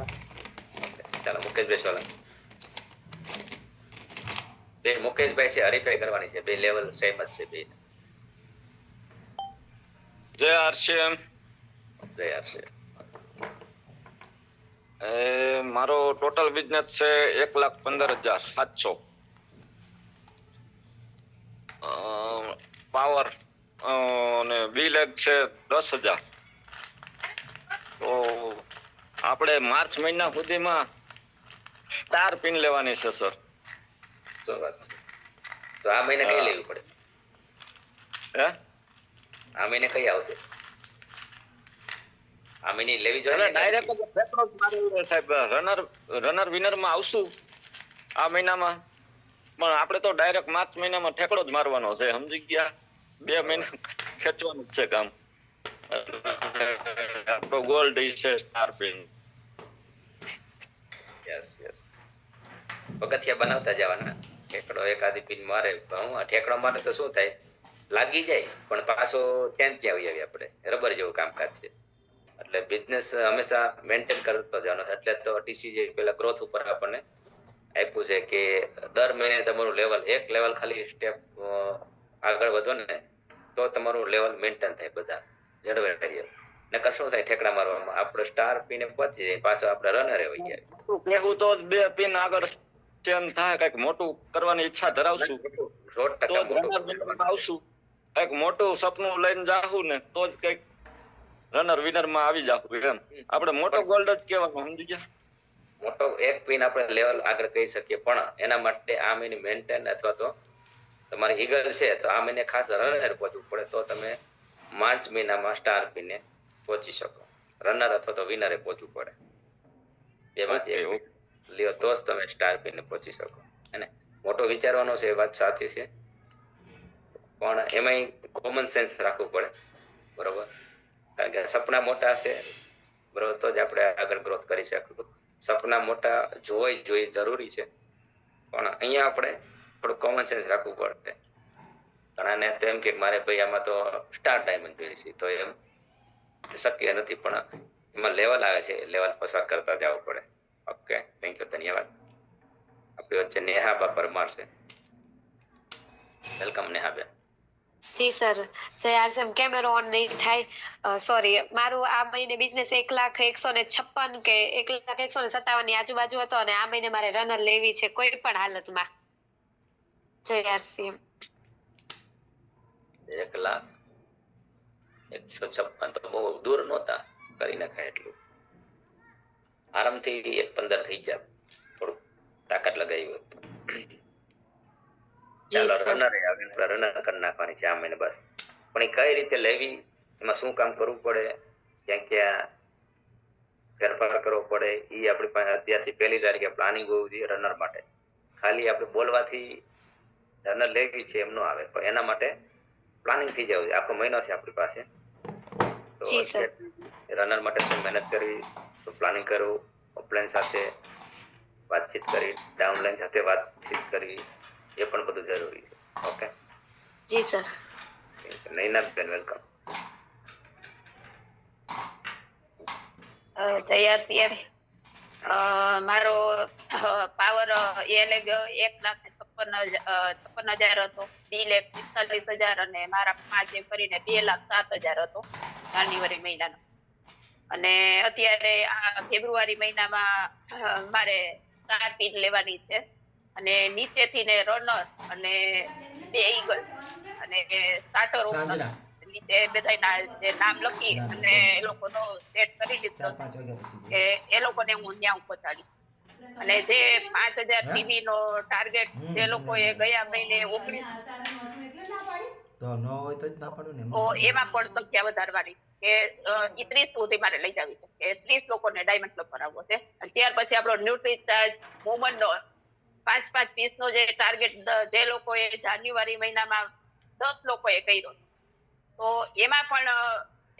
Speaker 1: ચાલો, મુકેશભાઈ સોલંકી. બે મુકેશભાઈ છે, હરીફાઈ કરવાની છે. બે લેવલ સેમ જ છે બે.
Speaker 9: જય આરસીએમ.
Speaker 1: જય આરસીએમ.
Speaker 9: મારો ટોટલ બિઝનેસ છે 1,15,700. પાવર અને બી લેગ છે 10,000. તો આપણે માર્ચ મહિના સુધીમાં સ્ટાર પિન લેવાની છે સર.
Speaker 1: શું વાત છે? તો આ મહિને કઈ લેવી પડશે?
Speaker 9: હે,
Speaker 1: આ મહિને કઈ આવશે? આ મહિને લેવી જોઈએ.
Speaker 9: ડાયરેક્ટ જ પેટ્રોલ મારી સાહેબ. રનર વિનર માં આવશું આ મહિનામાં, પણ આપણે તો ડાયરેક્ટ માર્ચ મહિનામાં ઠેકડો જ મારવાનો છે. સમજી ગયા? 2 મહિના ખેંચવાનું જ છે કામ. આપણો ગોલ્ડ છે સ્ટાર પિન.
Speaker 1: Yes yes. પગથિયા બનાવતા જવાના. ઠેકડો એકાદી પિન મારે. ઠેકડો મારે તો શું થાય? લાગી જાય પણ પાછો ત્યાં આવી આપણે. રબર જેવું કામકાજ છે. એટલે બિઝનેસ હંમેશા મેન્ટેન કરતો જવાનો. એટલે તો ટીસી જે પેલા ગ્રોથ ઉપર આપણને આપ્યું છે કે દર મહિને તમારું લેવલ એક લેવલ ખાલી સ્ટેપ આગળ વધો ને તો તમારું લેવલ મેન્ટેન થાય. બધા જળવાઈ રહીએ. નકર શું થાય? ઠેકડા મારવામાં આપણે સ્ટાર પીને પહોંચી જાય, પાછો આપણે રનરે હોય ગયા.
Speaker 9: કહેવું તો 2 પિન આગળ ચેન થાય. કઈક મોટું કરવાની ઈચ્છા ધરાવશું તો જ રનર વિનરમાં આવશું. કઈક મોટું સપનું લઈને જાહું ને તો જ કઈક રનર વિનર માં આવી જાહું. એમ આપણે મોટો ગોલ્ડ જ કહેવાનું. સમજી ગયા?
Speaker 1: મોટો એક પિન આપણે લેવલ આગળ કહી શકીએ, પણ એના માટે આ મહિને મેન્ટેન અથવા તો તમારી ઈગલ છે તો આ મહિને ખાસ રનર પહોંચવું પડે તો તમે માર્ચ મહિનામાં સ્ટાર પિને પહોંચી શકો. રનર અથવા તો વિનરે પહોંચવું પડે. બેમાંથી એક લ્યો તો જ તમે સ્ટાર પિને પહોંચી શકો. અને મોટો વિચારવાનો છે, વાત સાચી છે, પણ એમાંય કોમન સેન્સ રાખવું પડે. બરોબર? કારણ કે સપના મોટા છે બરોબર તો જ આપણે આગળ ગ્રોથ કરી શકશું. સપના મોટા જોઈ જરૂરી છે, પણ અહીંયા આપણે થોડું કોમન સેન્સ રાખવું પડે. ઘણાને તો એમ કે મારે ભાઈ આમાં તો સ્ટાર ડાયમંડ જોઈએ છે, તો એમ શક્ય નથી. પણ એમાં લેવલ આવે છે, લેવલ પસાર કરતા જવું પડે. ઓકે, થેન્ક યુ, ધન્યવાદ. આપણી વચ્ચે નેહાબા પરમાર છે. વેલકમ નેહાબેન.
Speaker 10: જી સર. જય આરસીએમ. કેમેરો ઓન નહીં થાય, સોરી. મારું આ મહિને બિઝનેસ 1,156 કે 1,157 ની આજુબાજુ હતો અને આ મહિને મારે રનર લેવી છે કોઈ પણ હાલતમાં. જય આરસીએમ.
Speaker 1: 1,156 તો બહુ દૂર નહોતા. કરી નખાય એટલું. આરામથી 1,15 થઈ જાય. થોડું તાકાત લગાવી હોત. ચાલો, રનર કરી નાખવાની છે આ મહિને બસ. પણ એ કઈ રીતે લેવી, એમાં શું કામ કરવું પડે, ક્યાં ફેરફાર કરવો પડે, એ આપણી પાસે અત્યારથી 1લી તારીખે પ્લાનિંગ હોવું જોઈએ. રનર માટે ખાલી આપણે બોલવાથી રનર લેવી છે એમ ન આવે, પણ એના માટે પ્લાનિંગ થઈ જવું. આખો મહિનો છે આપણી પાસે, તો રનર માટે શું મહેનત કરવી, તો પ્લાનિંગ કરવું, ઓફલાઈન સાથે વાતચીત કરી, ડાઉનલાઈન સાથે વાતચીત કરવી એ પણ બધું જરૂરી છે. ઓકે,
Speaker 10: જી સર.
Speaker 1: નૈનાબેન વેલકમ.
Speaker 11: જય મારો પાવર એ 1,56,000 હતો, 2,45,000 અને મારા 5 એમ કરીને 2,07,000 હતો જાન્યુઆરી મહિનાનો. અને અત્યારે આ ફેબ્રુઆરી મહિનામાં મારે 4 પિન લેવાની છે અને નીચેથી ને રનર અને 2 ઈગલ અને સ્ટાર્ટર ઓપનર નીચે બધાના જે નામ લખી અને એ લોકોનો સેટ કરી લીધો કે એ લોકોને હું ન્યા પહોંચાડી. અને જે 5,000 ટીવી નો ટાર્ગેટ જે લોકોએ ગયા મહિને 19 તો એમાં પણ સંખ્યા વધારવાની કે 30 સુધી મારે લઈ જવી છે કે 30 લોકોને ડાયમંડ ક્લબ કરાવવો છે. અને ત્યાર પછી આપણો ન્યુટ્રી ચાર્જ વુમન નો 5 પીસ નો જે ટાર્ગેટ જે લોકોએ જાન્યુઆરી મહિનામાં 10 લોકોએ કર્યો તો એમાં પણ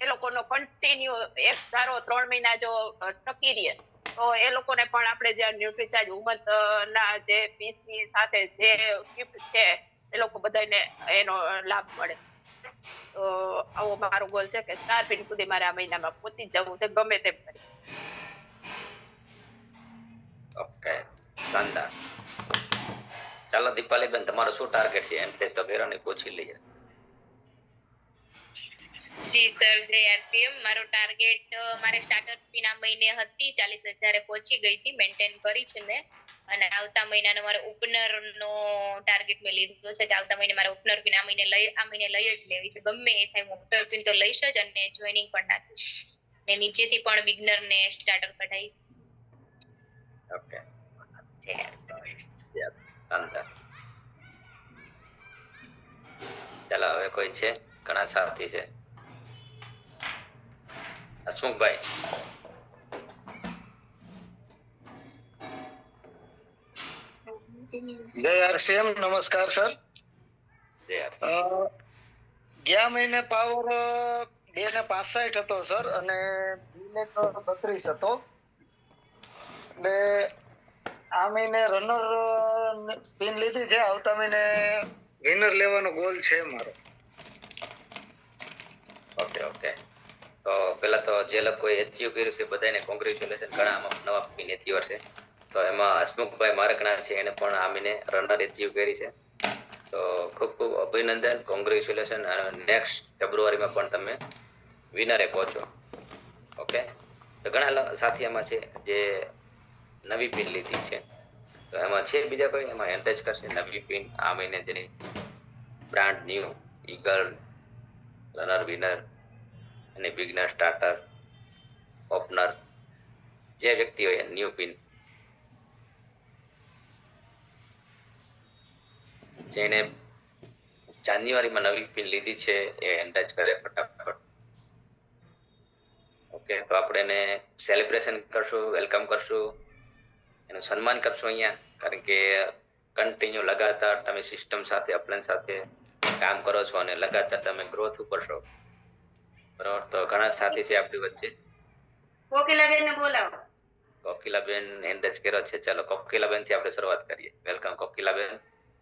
Speaker 11: એ લોકોનો કન્ટિન્યુ એક ધારો 3 મહિના જો ટકી રહે તો એ લોકોને પણ આપણે જે ન્યુટ્રી ચાર્જ વુમન ના જે પીસની સાથે જે ગિફ્ટ છે એ લોકો બધાને એનો લાભ મળે. તો આવો મારો ગોલ છે કે 4 પિન સુધી મારે આ મહિનામાં પહોંચી જવું છે ગમે તેમ કરી.
Speaker 1: ઓકે, શાનદાર. ચાલો દીપાલીબેન, તમારો શું ટાર્ગેટ છે? એમ તો ઘેરાની પૂછી લઈએ.
Speaker 3: જી સર, જય આરસીએમ. મારો ટાર્ગેટ મારે સ્ટાર્ટર પિન આ મહિને હતી 40,000 પહોંચી ગઈ હતી, મેન્ટેન કરી છે મેં. અને આવતા મહિનાનો મારે ઓપનર નો ટાર્ગેટ મેં લીધો છે કે આવતા મહિને મારે ઓપનર પિન આ મહિને લઈ જ લેવી છે. ગમે એ થાય હું ઓપનર પિન તો લઈશ જ અને જોઈનિંગ પણ નાખીશ ને નીચેથી પણ બિગનર ને સ્ટાર્ટર કઢાઈશ.
Speaker 1: ઓકે, ચાલો હવે કોઈ છે? ઘણા સાથી છે. હસમુખભાઈ.
Speaker 2: જય આરસીએમ. નમસ્કાર સર. ગયા મહિને પાવર 2,65 હતો સર અને 2,32 હતો. એટલે આ મહિને રનર પિન લીધી છે, આવતા મહિને વિનર લેવાનો ગોલ છે મારો.
Speaker 1: ઓકે ઓકે, તો પેલા તો જે લોકોએ એચીવ કર્યું છે બધાને કોંગ્રેચ્યુલેશન. ઘણા આમાં નવા પિન એચીવર છે. તો એમાં હસમુખભાઈ મારકણા છે, એને પણ આ મહિને રનર એચીવ કરી છે. તો ખૂબ ખૂબ અભિનંદન, કોંગ્રેચ્યુલેશન. અને નેક્સ્ટ ફેબ્રુઆરીમાં પણ તમે વિનરે પહોંચો. ઓકે, તો ઘણા સાથી એમાં છે જે નવી પિન લીધી છે. તો એમાં છે બીજા કોઈ એમાં એન્ટેજ કરશે નવી પિન આ મહિને જેની brand new eagle, runner, winner અને બિગનર, સ્ટાર્ટર, ઓપનર, જે વ્યક્તિ હોય ન્યૂ પિન જેને જાન્યુઆરીમાં નવી પિન લીધી છે એ એન્ટેજ કરે ફટાફટ. ઓકે, તો આપણે એને સેલિબ્રેશન કરશું, વેલકમ કરશું, એનું સન્માન કરશું અહીંયા. કારણ કે કન્ટિન્યુ લગાતાર તમે સિસ્ટમ સાથે અપ્લાયન્સ સાથે કામ કરો છો અને લગાતાર તમે ગ્રોથ ઉપર છો, બરાબર. તો ઘણા સાથી છે આપણી વચ્ચે.
Speaker 5: કોકિલાબેન ને બોલાવો.
Speaker 1: કોકિલાબેન એન્ડેજ કર્યો છે. ચાલો કોકિલાબેન થી આપણે શરૂઆત કરીએ. વેલકમ કોકિલાબેન.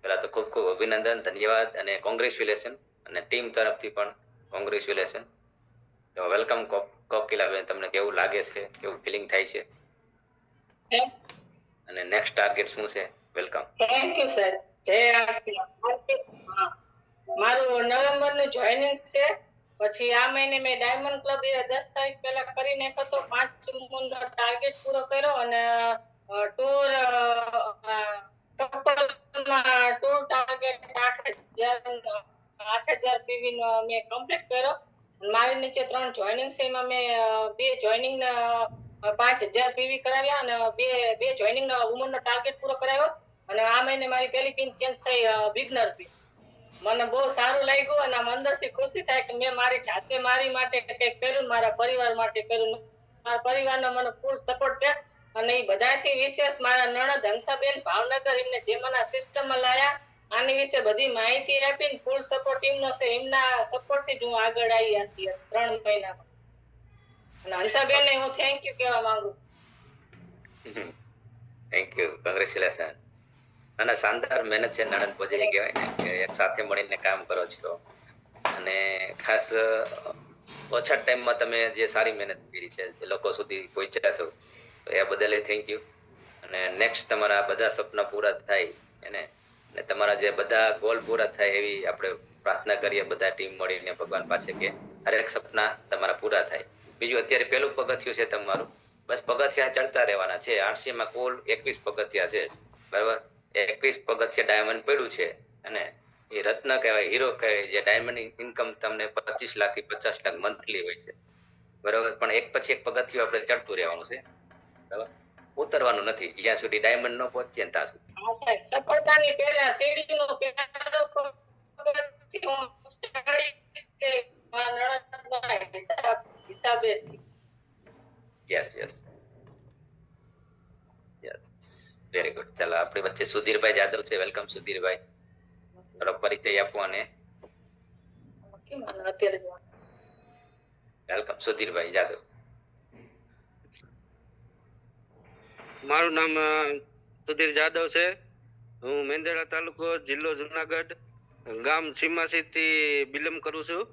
Speaker 1: પહેલા તો ખૂબ ખૂબ અભિનંદન, ધન્યવાદ અને કોંગ્રેચ્યુલેશન, અને ટીમ તરફથી પણ કોંગ્રેચ્યુલેશન. તો વેલકમ કોકિલાબેન. તમને કેવું લાગે છે, કેવું ફિલિંગ થાય છે, અને નેક્સ્ટ ટાર્ગેટ શું છે? વેલકમ.
Speaker 11: Thank you sir. જય આરસીએમ. મારું નવેમ્બર નું જોઈનિંગ છે. પછી આ મહિને મેં ડાયમંડ ક્લબ 10 તારીખ પહેલા કરીને હતો, 5 નો ટાર્ગેટ પૂરો કર્યો અને ટૂર કપલમાં ટૂર ટાર્ગેટ 8,000 પીવી નો મેં કમ્પ્લીટ કર્યો. મારી નીચે 3 જોઈનિંગ છે, એમાં મેં 2 જોઈનિંગ 5,000 પીવી કરાવ્યા અને બે જોઈનિંગ વુમન નો ટાર્ગેટ પૂરો કરાવ્યો. અને આ મહિને મારી પહેલી પિન ચેન્જ થઈ બિગનર પિન. મને બહુ સારું લાગ્યું અને આમ અંદરથી ખુશી થાય કે મેં મારી જાતે મારી માટે કંઈક કર્યું, મારા પરિવાર માટે કર્યું. મારા પરિવારનો મને ફૂલ સપોર્ટ છે. અને એ બધાથી વિશેષ મારા નણંદ હંસાબેન ભાવનગર, એમને જે મને સિસ્ટમમાં લાયા, આની વિશે બધી માહિતી આપીને ફૂલ સપોર્ટ એમનો છે. એમના સપોર્ટથી જ હું આગળ આવી હતી 3 મહિનામાં. અને હંસાબેનને હું થેન્ક યુ કહેવા માંગુ છું.
Speaker 1: Thank you, congratulation. અને શાનદાર મહેનત છે નણંદ ભોજાઈ કહેવાય ને કે એક સાથે મળીને કામ કરો છો અને ખાસ ઓછા ટાઈમમાં તમે જે સારી મહેનત કરી છે જે લોકો સુધી પહોંચ્યા છો તો એ બદલ થેન્ક યુ. અને નેક્સ્ટ તમારા બધા સપના પૂરા થાય અને તમારા જે બધા ગોલ પૂરા થાય એવી આપણે પ્રાર્થના કરીએ બધા ટીમ મળીને ભગવાન પાસે કે હરેક સપના તમારા પૂરા થાય. બીજું અત્યારે પેલું પગથિયું છે તમારું, બસ પગથિયા ચડતા રહેવાના છે. આરસીમાં કુલ 21 પગથિયા છે, બરાબર. 21 પગથિયા ડાયમંડ પડ્યું છે અને એ રત્ન કહેવાય, હીરો કહેવાય, જે ડાયમંડ ઇન્કમ તમને 25 લાખ થી 50 લાખ મંથલી હોય છે, બરાબર. પણ એક પછી એક પગથિયું આપણે ચડતું રહેવાનું છે, બરાબર, ઉતરવાનું નથી જ્યાં સુધી ડાયમંડ ન પહોંચીએ ને ત્યાં સુધી.
Speaker 6: હા સાહેબ, સફળતાની પહેલા સીડીનો પહેલો પગથિયું ચડી કે મારા નણંદના હિસાબેથી.
Speaker 1: Yes yes yes, very good. ચાલો આપણી વચ્ચે સુધીરભાઈ જાદવ છે. વેલકમ સુધીરભાઈ, થોડો પરિચય આપો. અને વેલકમ સુધીરભાઈ જાદવ.
Speaker 12: મારું નામ સુધીર જાદવ છે. હું મેંદરડા તાલુકો, જિલ્લો જુનાગઢ, ગામ સીમાસી થી બિલોંગ કરું છું.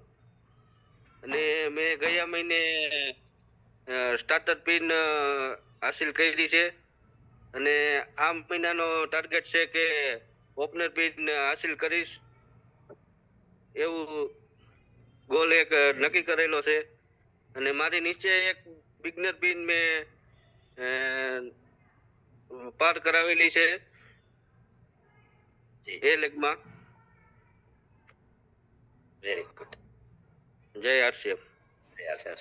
Speaker 12: અને મેં ગયા મહિને સ્ટાર્ટર પિન હાસિલ કરી છે અને આ મહિનાનો ટાર્ગેટ છે કે ઓપનર પિન હાસિલ કરીશ એવું ગોલ એક નક્કી કરેલો છે. અને મારી નીચે એક બિગનર પિન મેં પાર કરાવેલી છે એ લેગમાં.
Speaker 1: Very good.
Speaker 12: જય આરસીએમ.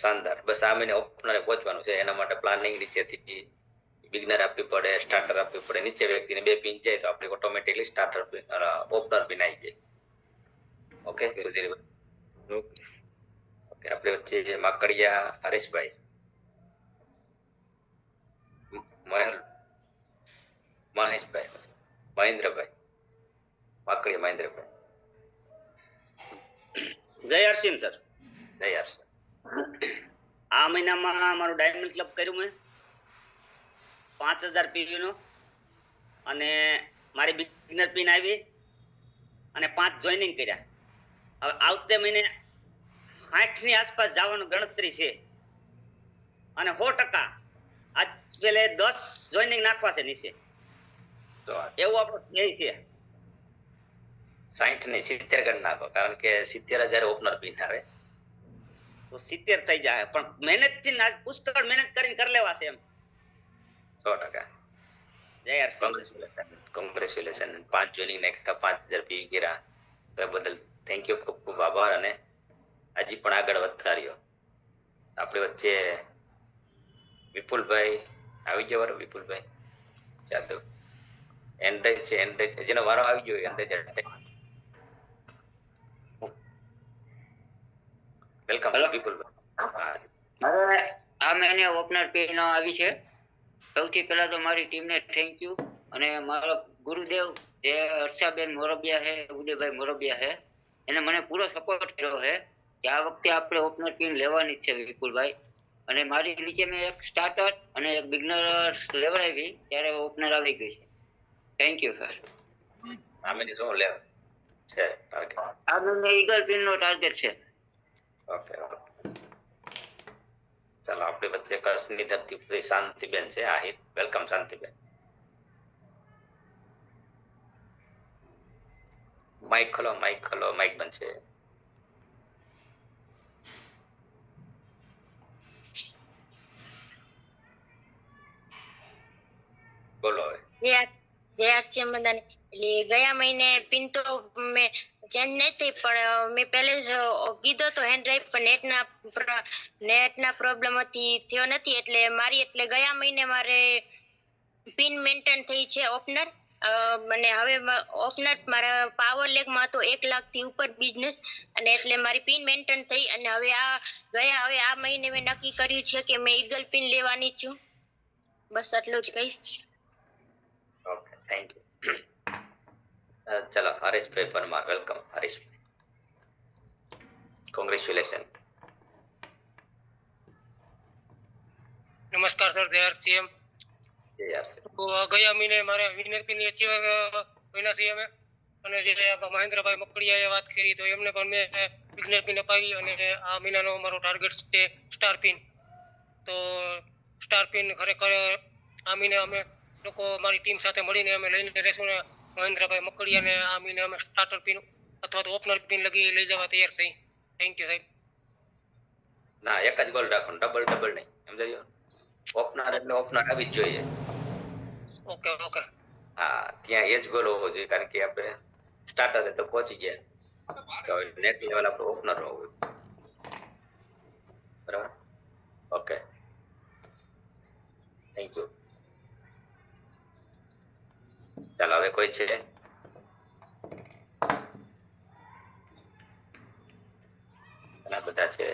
Speaker 1: શાનદાર. બસ આ મહિને ઓપનરે પહોંચવાનું છે, એના માટે પ્લાનિંગ નીચેથી બિગનર આપવી પડે, સ્ટાર્ટર આપવી પડે. નીચે વ્યક્તિને 2 પિન જાય તો આપણે automatically starter pin opener pin આવી જાય. ઓકે સુધીરભાઈ. ઓકે, આપણે વચ્ચે જે માકડિયા હરેશભાઈ, મહેશભાઈ, મહેન્દ્રભાઈ, માકડિયા મહેન્દ્રભાઈ.
Speaker 13: જય આરસીએમ સર.
Speaker 1: જય આરસીએમ.
Speaker 13: આ મહિનામાં મારું ડાયમંડ ક્લબ કર્યું મેં 5000 પીવી નો, અને મારી બિગનર પિન આવી અને 5 જોઈનિંગ કર્યા. હવે આવતે મહિને 60 ની આસપાસ જવાનું ગણતરી છે અને 100% આજ પેલે 10 જોઈનિંગ નાખવા છે નીચે, એવું આપણું ધ્યેય છે.
Speaker 1: 60 ની 70 કરી નાખો, કારણ કે 70,000 ઓપનર પિન આવે
Speaker 13: તો 70 થઈ જાય. પણ મહેનત થી પુષ્કળ મહેનત કરીને કરી લેવા છે એમ.
Speaker 1: 100%.
Speaker 13: જય
Speaker 1: કોંગ્રેચ્યુલેશન, કોંગ્રેચ્યુલેશન. 5 જોઈનિંગ નાખ્યા, 5000 પી કર્યા, તો એ બદલ થેન્ક યુ, ખૂબ ખૂબ આભાર. અને હજી પણ આગળ વધતા રહ્યો. આપણી વચ્ચે વિપુલભાઈ આવી ગયો. વારો વિપુલભાઈ જાદવ એન્ડ્રેજ છે, એન્ડ્રેજ જેનો વારો આવી ગયો એન્ડ્રેજ. વેલકમ વિપુલભાઈ.
Speaker 4: હવે આ મહિને ઓપનર પિન આવી છે. સૌથી પહેલા તો મારી ટીમને થેન્ક યુ. અને મારો ગુરુદેવ જે હર્ષાબેન મોરબિયા છે, ઉદયભાઈ મોરબિયા છે, એને મને પૂરો સપોર્ટ કર્યો છે કે આ વખતે આપણે ઓપનર પિન લેવાની જ છે વિપુલભાઈ. અને મારી નીચે મેં એક સ્ટાર્ટર અને એક બિગનર લેવડાવી ત્યારે ઓપનર આવી ગઈ છે. Thank you sir.
Speaker 1: આ મહિને શું લેવ છે ટાર્ગેટ?
Speaker 4: આ મહિને ઈગલ પિન નો ટાર્ગેટ છે.
Speaker 1: ઓકે, ચાલો આપણી વચ્ચે કચ્છની ધરતી ઉપર શાંતિબેન છે, આહિર. વેલકમ શાંતિબેન. માઇક ખોલો, માઇક ખોલો, માઇક બંધ છે. બોલો હવે.
Speaker 14: એટલે ગયા મહિને પિન તો મેં ચેન્જ નહીં થઈ, પણ મેં પહેલે જ કીધો તો હેન્ડ ડ્રાઈવ, પણ નેટના પ્રોબ્લેમ થયો નથી. એટલે ગયા મહિને મારે પિન મેન્ટેન થઈ છે ઓપનર. અને હવે ઓપનર મારા પાવર લેગમાં હતો 1 લાખ થી ઉપર બિઝનેસ, અને એટલે મારી પિન મેન્ટેન થઈ. અને હવે આ મહિને મેં નક્કી કર્યું છે કે મેં ઈગલ પિન લેવાની છું. બસ આટલું જ કહીશ.
Speaker 1: Okay, thank you. ચલો હરેશભાઈ પરમાર. વેલકમ હરેશભાઈ. કોંગ્રેચ્યુલેશન.
Speaker 15: નમસ્કાર સર. જય આરસીએમ. તો ગયા મહિને મારે વિનર પિન એચીવ વિના છીએ અમે, અને જે મહેન્દ્રભાઈ મકડિયાએ વાત કરી તો એમને પણ મેં વિનર પિન અપાવી, અને આ મહિનાનો મારો ટાર્ગેટ છે સ્ટાર પિન. તો સ્ટાર પિન ખરેખર આ મહિને અમે લોકો મારી ટીમ સાથે મળીને અમે લઈને રહેશું ને મહેન્દ્રભાઈ મકડિયાને આ મહિને અમે સ્ટાર્ટર પિન અથવા તો ઓપનર પિન લઈ જવા તૈયાર છીએ. થેન્ક યુ સાહેબ.
Speaker 1: ના, એક જ ગોલ રાખો, ડબલ નહીં, સમજાયો? ઓપનર એટલે ઓપનર આવી જ જોઈએ.
Speaker 15: Okay okay.
Speaker 1: હા, ત્યાં એ જ ગોલ હોવો જોઈએ, કારણ કે આપણે સ્ટાર્ટર તો પહોંચી ગયા, તો નેક્સ્ટ લેવલ આપણું ઓપનર હોવું. બરાબર? Okay, thank you. ચાલો, હવે કોઈ છે? ઘણા બધા છે.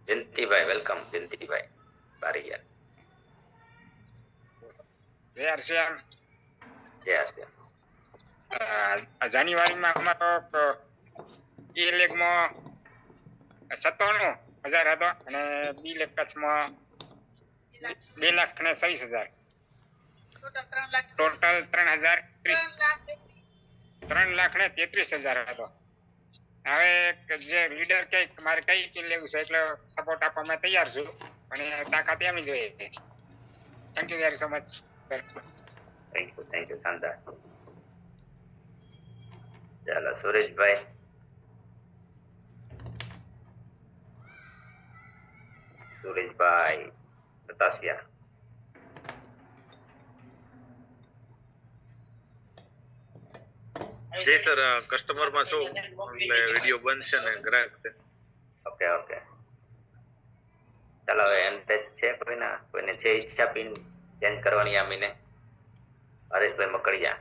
Speaker 1: જયંતિભાઈ, વેલકમ. જયંતિભાઈ બારીયા.
Speaker 16: જય શ્યામ.
Speaker 1: જય શ્યામ.
Speaker 16: જાન્યુઆરીમાં અમારો એ લેગમાં 97,000 હતો અને બી લેગ કચ્છમાં 2,26,000. ટોટલ 3,33,000 હતો. હવે જે લીડર કે મારે કઈ ટીમ લેવું છે એટલે સપોર્ટ આપવા અમે તૈયાર છું, અને તાકાત એમની જોઈએ. Thank you very so much sir.
Speaker 1: Thank you શાનદાર. ચાલો, સુરેશભાઈ. સુરેશભાઈ પતાસિયા.
Speaker 17: જી સર, કસ્ટમર માં છું એટલે વિડિયો બંધ છે ને ગ્રાહક છે.
Speaker 1: Okay okay. ચાલો, હવે એન્ડ છે કોઈને છે ઈચ્છા પિન ચેન્જ કરવાની આ મહિને? હરેશભાઈ મકડિયા.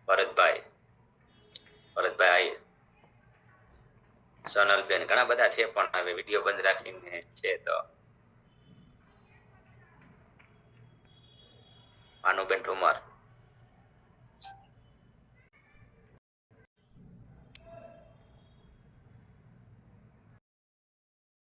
Speaker 1: ભરતભાઈ આહિર. સોનલબેન, ઘણા બધા છે પણ હવે વિડીયો બંધ રાખીને છે. તો ભાનુબેન ઠુમર.